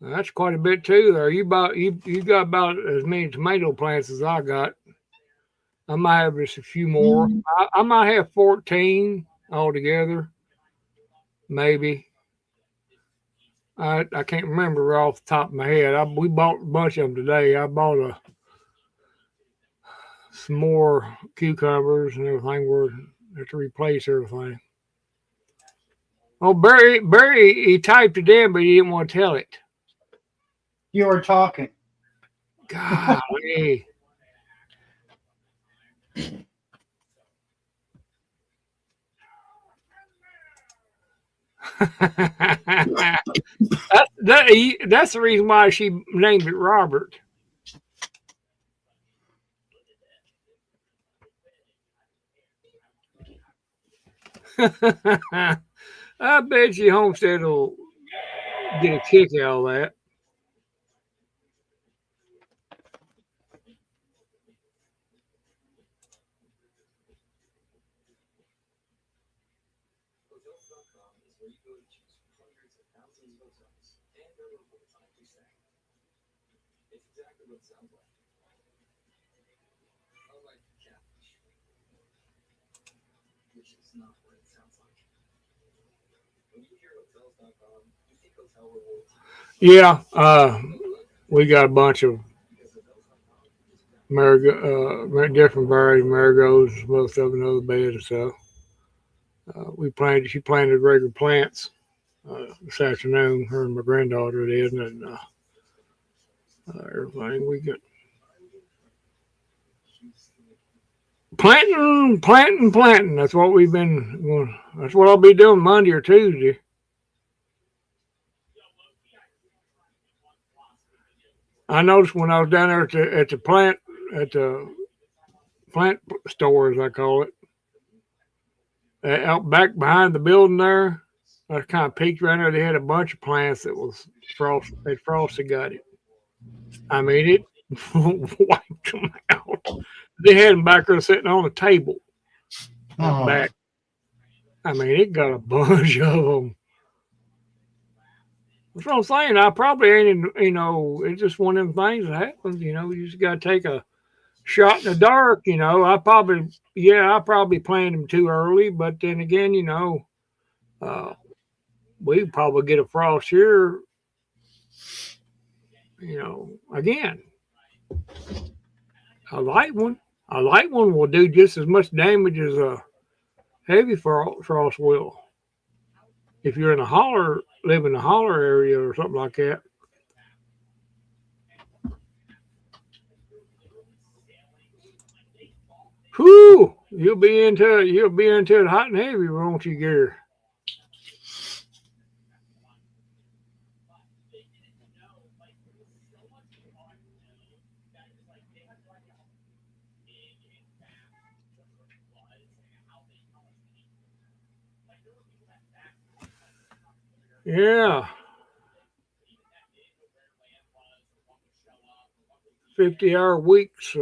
That's quite a bit too. There, you got about as many tomato plants as I got. I might have just a few more. I might have 14 altogether, maybe. I can't remember off the top of my head. We bought a bunch of them today. I bought some more cucumbers and everything. We're have to replace everything. Oh, Barry, he typed it in, but he didn't want to tell it. You were talking. Golly. That's the reason why she named it Robert. I bet you Homestead will get a kick out of that. Yeah, we got a bunch of different variety marigolds, most of them in the bed. So she planted regular plants this afternoon. Her and my granddaughter did, and everything we got. Planting. That's what we've been. That's what I'll be doing Monday or Tuesday. I noticed when I was down there at the plant store, as I call it, out back behind the building there. I kind of peeked right there. They had a bunch of plants that was frosted got it. I mean, it wiped them out. They had them back there sitting on the table. Back. I mean, it got a bunch of them. That's what I'm saying. I probably ain't, it's just one of them things that happens. You just got to take a shot in the dark. I probably planted them too early. But then again, we probably get a frost here. Again, a light one will do just as much damage as a heavy frost will. If you're live in a holler area or something like that. Whew! You'll be into it hot and heavy, won't you, Gary? Yeah. 50-hour weeks.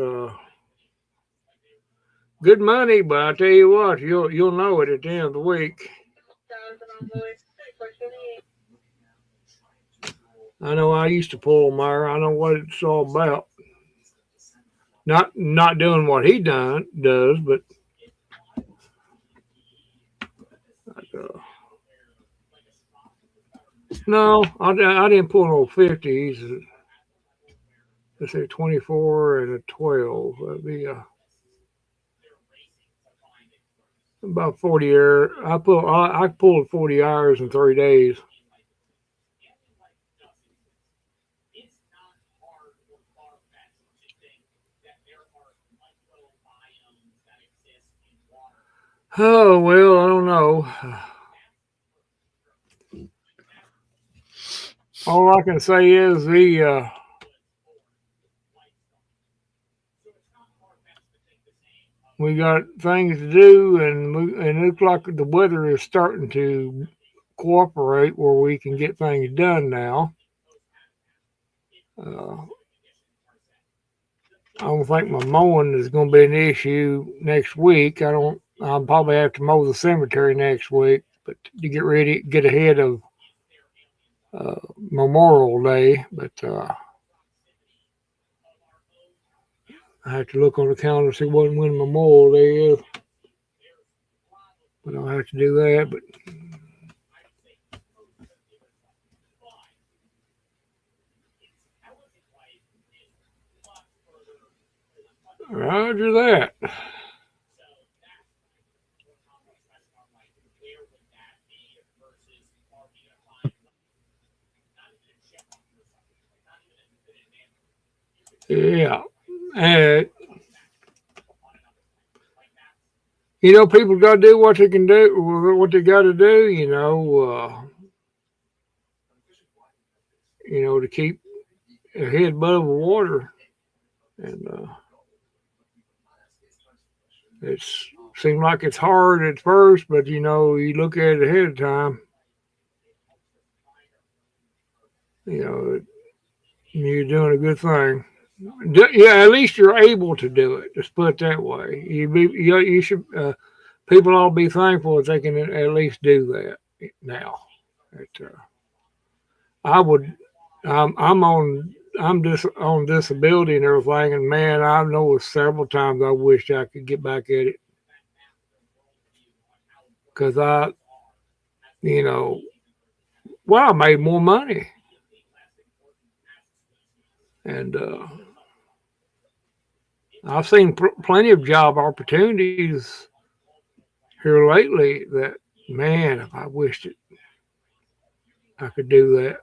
Good money, but I tell you what, you'll know it at the end of the week. I know I used to pull them there. I know what it's all about. Not doing what he does, but uh, no, I didn't pull no 50s. Let's say 24 and a 12. That'd be about 40 hours. I pulled 40 hours in 3 days. Oh well, I don't know. All I can say is we got things to do, and it looks like the weather is starting to cooperate where we can get things done now. Uh, I don't think my mowing is going to be an issue next week. I don't. I'll probably have to mow the cemetery next week, but to get ready, get ahead of Memorial Day. But I have to look on the calendar to see when Memorial Day is. But I'll have to do that. But Roger that. Yeah. And people got to do what they can do, what they got to do. To keep their head above the water, and it seems like it's hard at first, but you look at it ahead of time. You know, you're doing a good thing. Yeah, at least you're able to do it. Just put it that way. You should. People all be thankful if they can at least do that now. It, I would. I'm just on disability and everything, and man, I know several times I wished I could get back at it because you know, I made more money, and I've seen plenty of job opportunities here lately. That man, if I wished it, I could do that.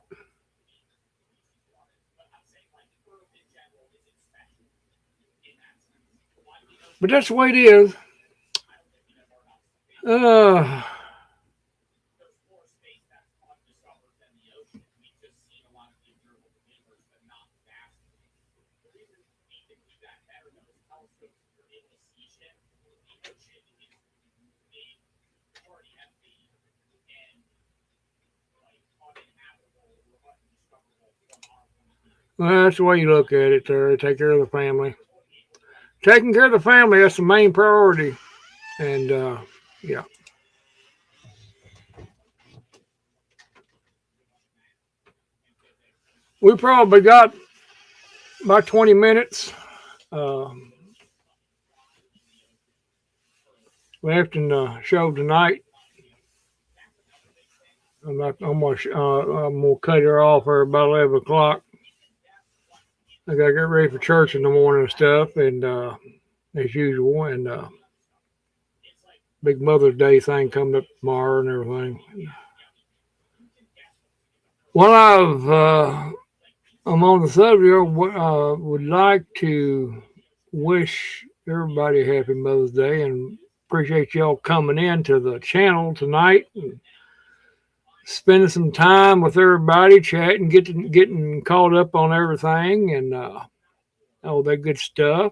But that's the way it is. Uh, well, that's the way you look at it. There, take care of the family. Taking care of the family, that's the main priority. And yeah, we probably got about 20 minutes left in the show tonight. I'm gonna cut her off here about 11 o'clock. I gotta get ready for church in the morning and stuff, and as usual, and big Mother's Day thing coming up tomorrow and everything. Well, I'm on the subject. Would like to wish everybody a happy Mother's Day and appreciate y'all coming in to the channel tonight and spending some time with everybody, chatting, getting caught up on everything and all that good stuff.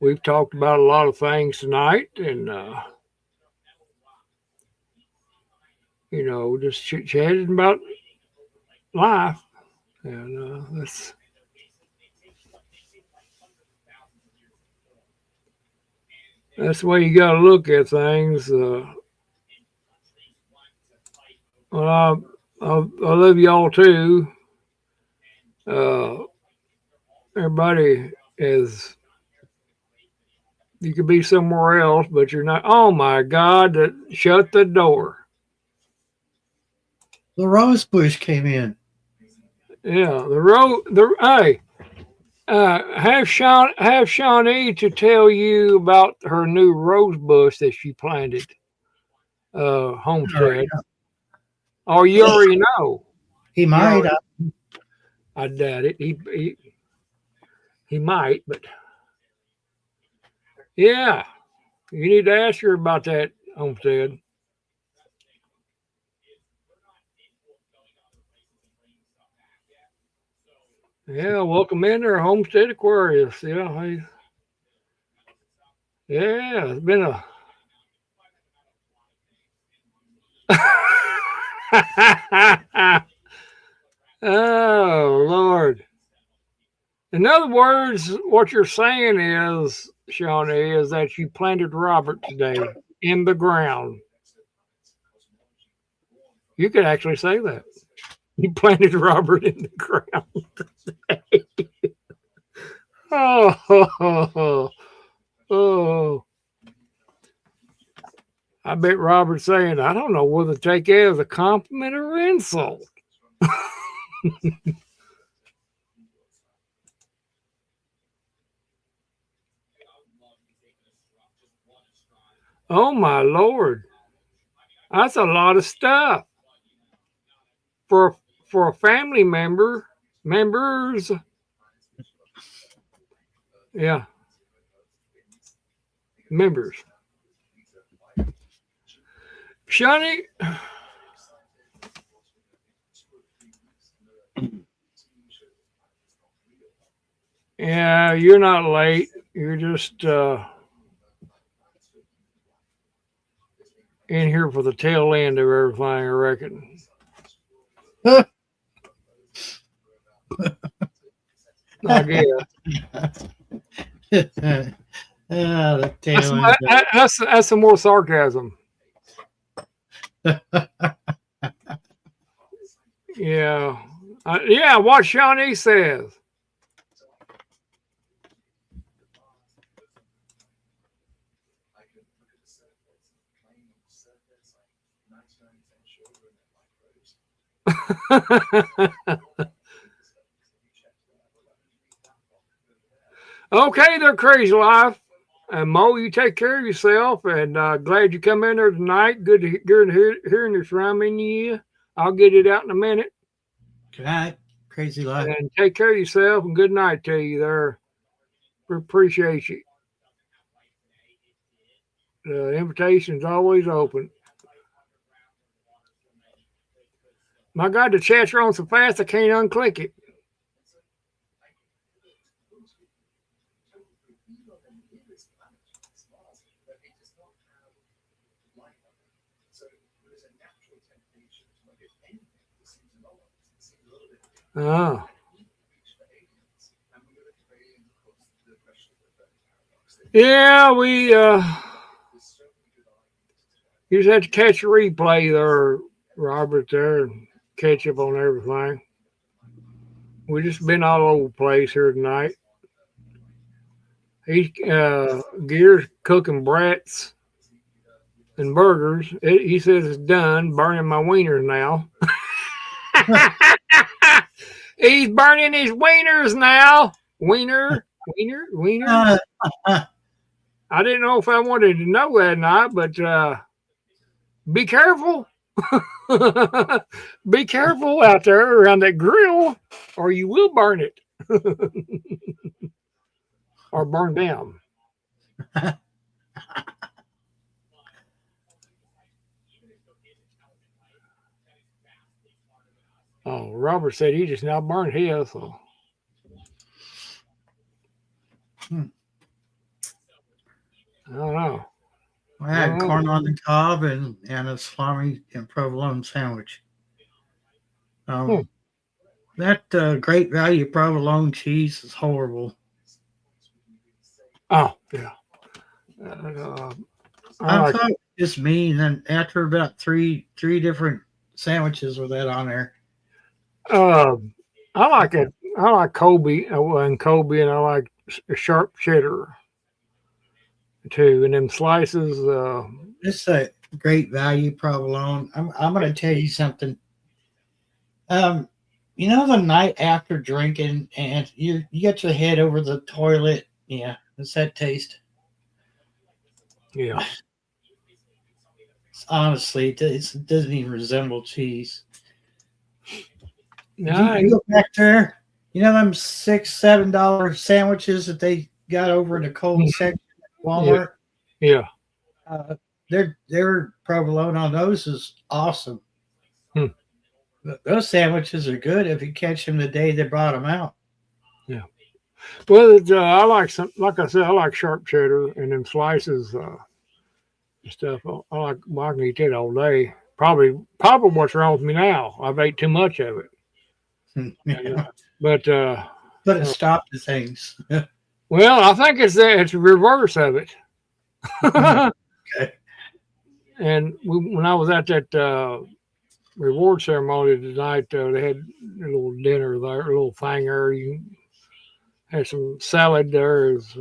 We've talked about a lot of things tonight, and just chatting about life, and that's the way you got to look at things. Well, I love y'all too. Uh, everybody is. You could be somewhere else, but you're not. Oh my God! Shut the door. The rose bush came in. Yeah, the road. The hey, have Shawnee to tell you about her new rose bush that she planted. All right. Homestead. Oh, you already know. He You might. already, I doubt it. He might, but yeah, you need to ask her about that homestead. Yeah, welcome in there, Homestead Aquarius. Yeah, yeah, it's been a. Oh Lord. In other words, what you're saying is, Shawnee, is that you planted Robert today in the ground. You could actually say that. You planted Robert in the ground. Oh, oh, oh. I bet Robert's saying, I don't know whether to take it as a compliment or insult. Oh my Lord. That's a lot of stuff for for a family members. Yeah, members. Shawnee, yeah, you're not late. You're just in here for the tail end of everything, I reckon. I guess. The That's, tail end. that's some more sarcasm. Yeah. Yeah, what Shawnee says. Okay, they're crazy life. And Mo, you take care of yourself. And glad you come in there tonight. Good hearing this from you. I'll get it out in a minute. Good night. Crazy life. And take care of yourself. And good night to you there. Appreciate you. The invitation's always open. My God, the chat's on so fast I can't unclick it. Oh. Yeah, we you just have to catch a replay there, Robert, there, and catch up on everything. We just been all over the place here tonight. He's Gear's cooking brats and burgers. He says it's done. Burning my wieners now. He's burning his wieners now. Wiener. I didn't know if I wanted to know that or not, but be careful. Be careful out there around that grill, or you will burn it or burn down. Oh, Robert said he just now burned his. So. I don't know. I had corn on the cob and a salami and provolone sandwich. That Great Value provolone cheese is horrible. Oh, yeah. I thought it was just me, and then after about three different sandwiches with that on there? I like it. I like Kobe and Kobe, and I like sharp cheddar too. And them slices. It's a great value provolone. I'm going to tell you something. Um, the night after drinking and you get your head over the toilet. Yeah, it's that taste. Yeah. Honestly, it doesn't even resemble cheese. Yeah. You go back there, them $6-7 sandwiches that they got over in the cold section at Walmart. Yeah. Their provolone on those is awesome. Those sandwiches are good if you catch them the day they brought them out. Yeah. Well, I like like I said, I like sharp cheddar and them slices and stuff. I like. Well, I can eat that all day. Probably what's wrong with me now. I've ate too much of it. Yeah. But it stopped the things. Well, I think it's the reverse of it. Okay. And when I was at that reward ceremony tonight, they had a little dinner there, a little thing there. You had some salad there, is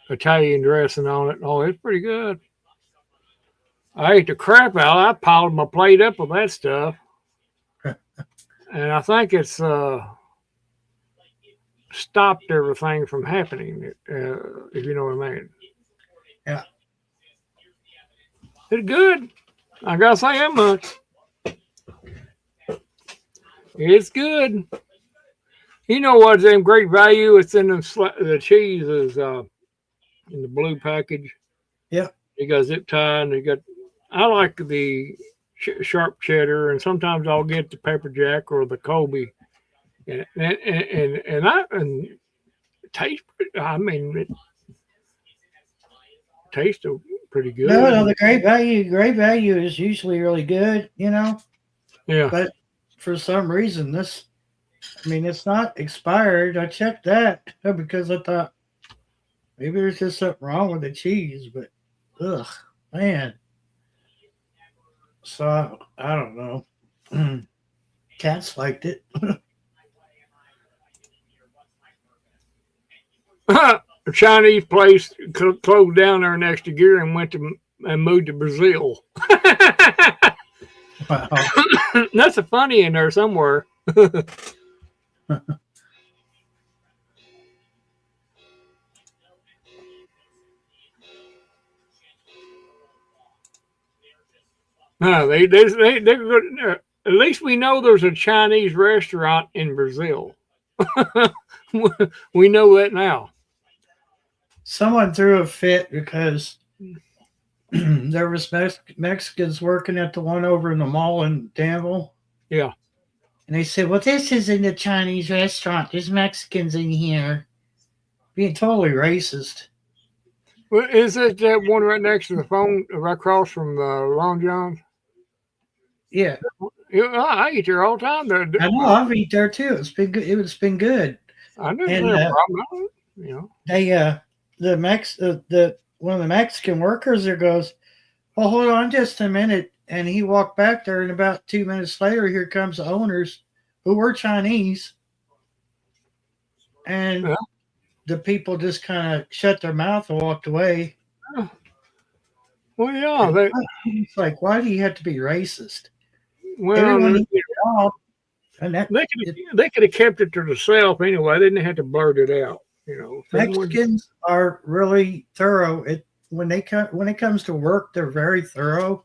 Italian dressing on it. Oh, it's pretty good. I ate the crap out. I piled my plate up with that stuff, and I think it's stopped everything from happening. If you know what I mean. Yeah. It's good. I gotta say that much. It's good. You know what's in great value? It's in the cheese is in the blue package. Yeah. You got zip tie, and you got. I like the sharp cheddar, and sometimes I'll get the pepper jack or the Kobe, and it tastes. I mean, it tastes pretty good. No, the great value is usually really good, Yeah. But for some reason, it's not expired. I checked that because I thought maybe there's just something wrong with the cheese, but ugh, man. So I don't know. Cats liked it. A Chinese place closed down there next to Gear and moved to Brazil. Wow. That's a funny in there somewhere. No, they at least we know there's a Chinese restaurant in Brazil. We know that now. Someone threw a fit because there was Mexicans working at the one over in the mall in Danville. Yeah. And they said, well, this isn't a Chinese restaurant. There's Mexicans in here. Being totally racist. Well, is it that one right next to the phone, right across from Long John's? Yeah. I eat there all the time. I know. I've eaten there too. It's been good. It's been good. I never had a problem. They one of the Mexican workers there goes, well, hold on just a minute. And he walked back there, and about 2 minutes later, here comes the owners who were Chinese. And the people just kind of shut their mouth and walked away. Well, yeah. It's like, why do you have to be racist? Well, they could have kept it to themselves anyway. They didn't have to blurt it out. Mexicans are really thorough. When it comes to work, they're very thorough,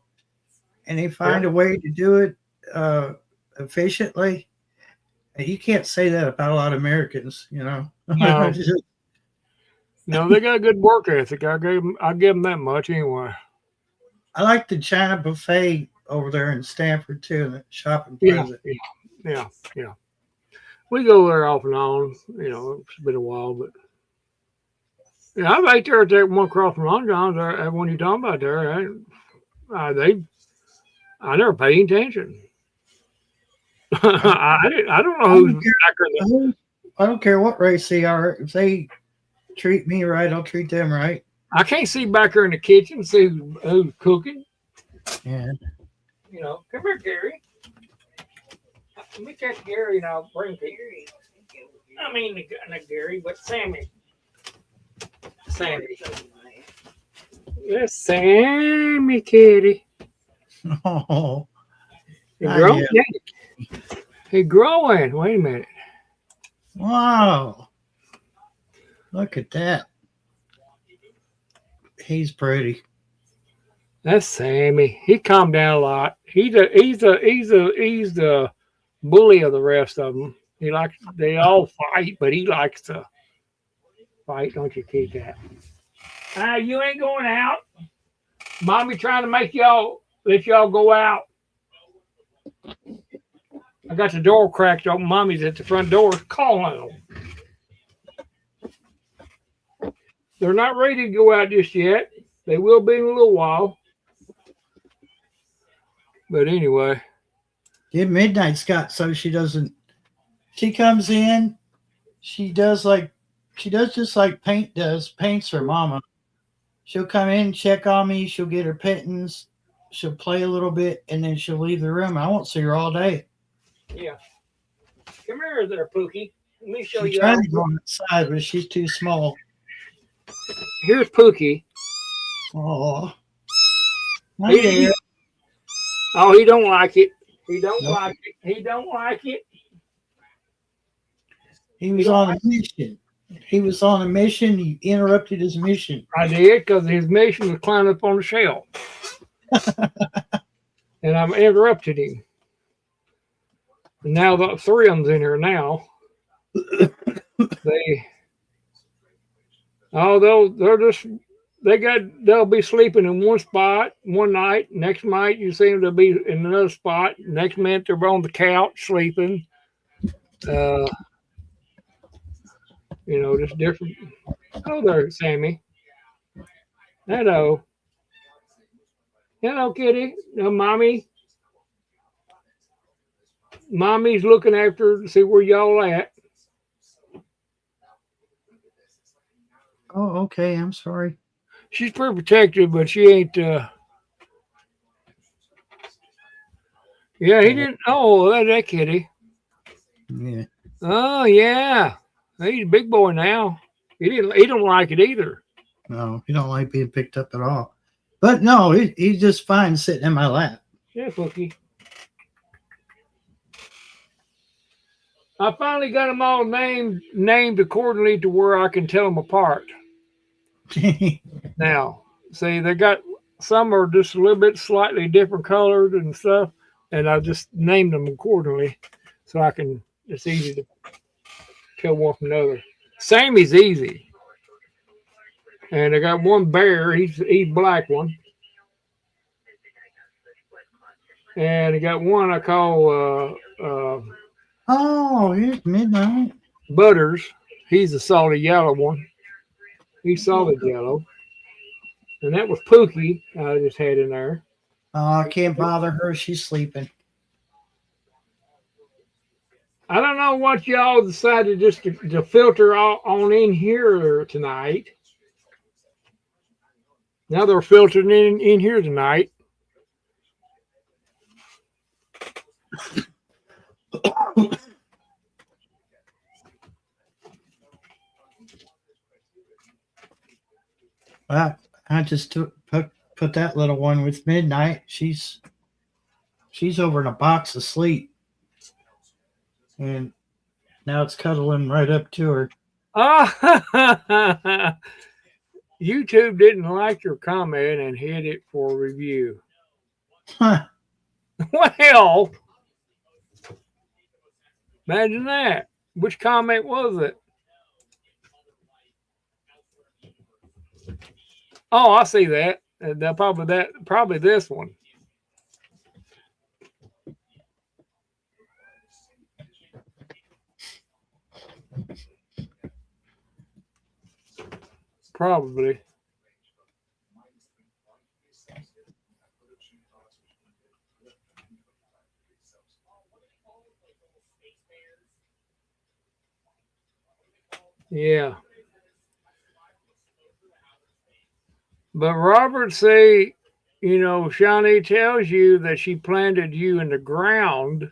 and they find a way to do it efficiently. And you can't say that about a lot of Americans, No. No, they got a good work ethic. I give them that much anyway. I like the China buffet over there in Stanford too, in the shopping plaza. Yeah. We go there off and on. It's been a while, but I've ate there at that one across from Long John's. That one you're talking about there. I never paid attention. I don't know who's back in I don't care what race they are. If they treat me right, I'll treat them right. I can't see back there in the kitchen, see who's cooking. Yeah. Come here, Gary. Let me catch Gary and I'll bring Gary. I mean, not Gary, but Sammy. Sammy. Yes, Sammy Kitty. Oh, He Ah, growing. yeah. He growing. Wait a minute. Wow. Look at that. He's pretty. That's Sammy. He calmed down a lot. He's the bully of the rest of them. They all fight, but he likes to fight. Don't you, Kitty Cat? You ain't going out. Mommy trying to let y'all go out. I got the door cracked open. Mommy's at the front door calling them. They're not ready to go out just yet. They will be in a little while. But anyway. Get Midnight Scott so she doesn't. She comes in. She does just like paints her mama. She'll come in, check on me. She'll get her pittance. She'll play a little bit, and then she'll leave the room. I won't see her all day. Yeah. Come here there, Pookie. Let me show She's you. trying to go inside, but she's too small. Here's Pookie. Oh. He don't like it. He don't like it. He don't like it. He was on a mission. He was on a mission. You interrupted his mission. I did because his mission was climb up on the shelf. And I interrupted him. And now the three of them's in here now. They'll be sleeping in one spot one night. Next night you see them to be in another spot. Next minute they're on the couch sleeping. Just different. Oh, there, Sammy. Hello. Hello, kitty. Mommy. Mommy's looking after her to see where y'all at. Oh, okay. I'm sorry. She's pretty protective, but she ain't. Yeah, he didn't. Oh, that kitty. Yeah. Oh, yeah. He's a big boy now. He don't like it either. No, he don't like being picked up at all. But no, he's just fine sitting in my lap. Yeah, Pookie. I finally got them all named accordingly to where I can tell them apart. Now, see, they got some are just a little bit slightly different colored and stuff, and I just named them accordingly so I can. It's easy to tell one from another. Sammy's easy, and I got one bear. He's black one, and I got one I call Oh, here's Midnight. Butters. He's a solid yellow one. He's solid yellow. And that was Pookie I just had in there. Oh, I can't bother her. She's sleeping. I don't know what y'all decided just to filter on in here tonight. Now they're filtering in here tonight. Well, I just put that little one with Midnight. She's over in a box asleep, and now it's cuddling right up to her. YouTube didn't like your comment and hit it for review. Huh. Well, imagine that. Which comment was it? Oh, I see that. Probably this one. Probably. Yeah. But Robert say, Shawnee tells you that she planted you in the ground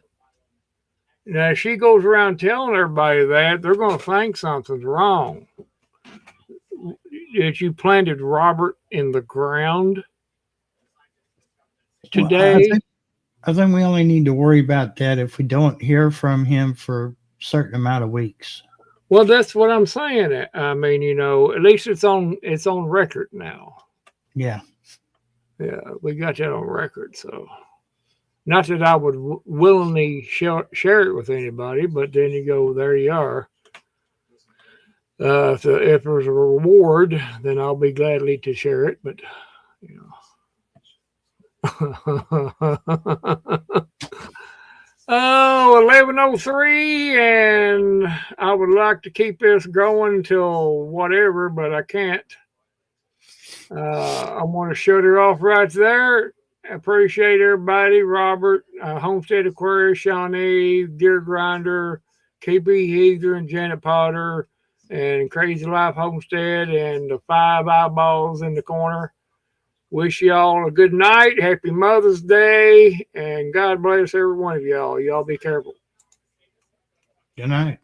Now, if she goes around telling everybody that, they're going to think something's wrong. That you planted Robert in the ground today. Well, I think we only need to worry about that if we don't hear from him for a certain amount of weeks. Well, that's what I'm saying. I mean, at least it's on record now. Yeah. Yeah, we got that on record. So, not that I would willingly share it with anybody, but then you go, there you are. If there's a reward, then I'll be gladly to share it. But, Oh, 11:03, and I would like to keep this going until whatever, but I can't. I want to shut her off right there. I appreciate everybody. Robert, Homestead Aquarius, Shawnee, Gear Grinder, KB Heather, and Janet Potter, and Crazy Life Homestead, and the 5 eyeballs in the corner. Wish y'all a good night. Happy Mother's Day. And God bless every one of y'all. Y'all be careful. Good night.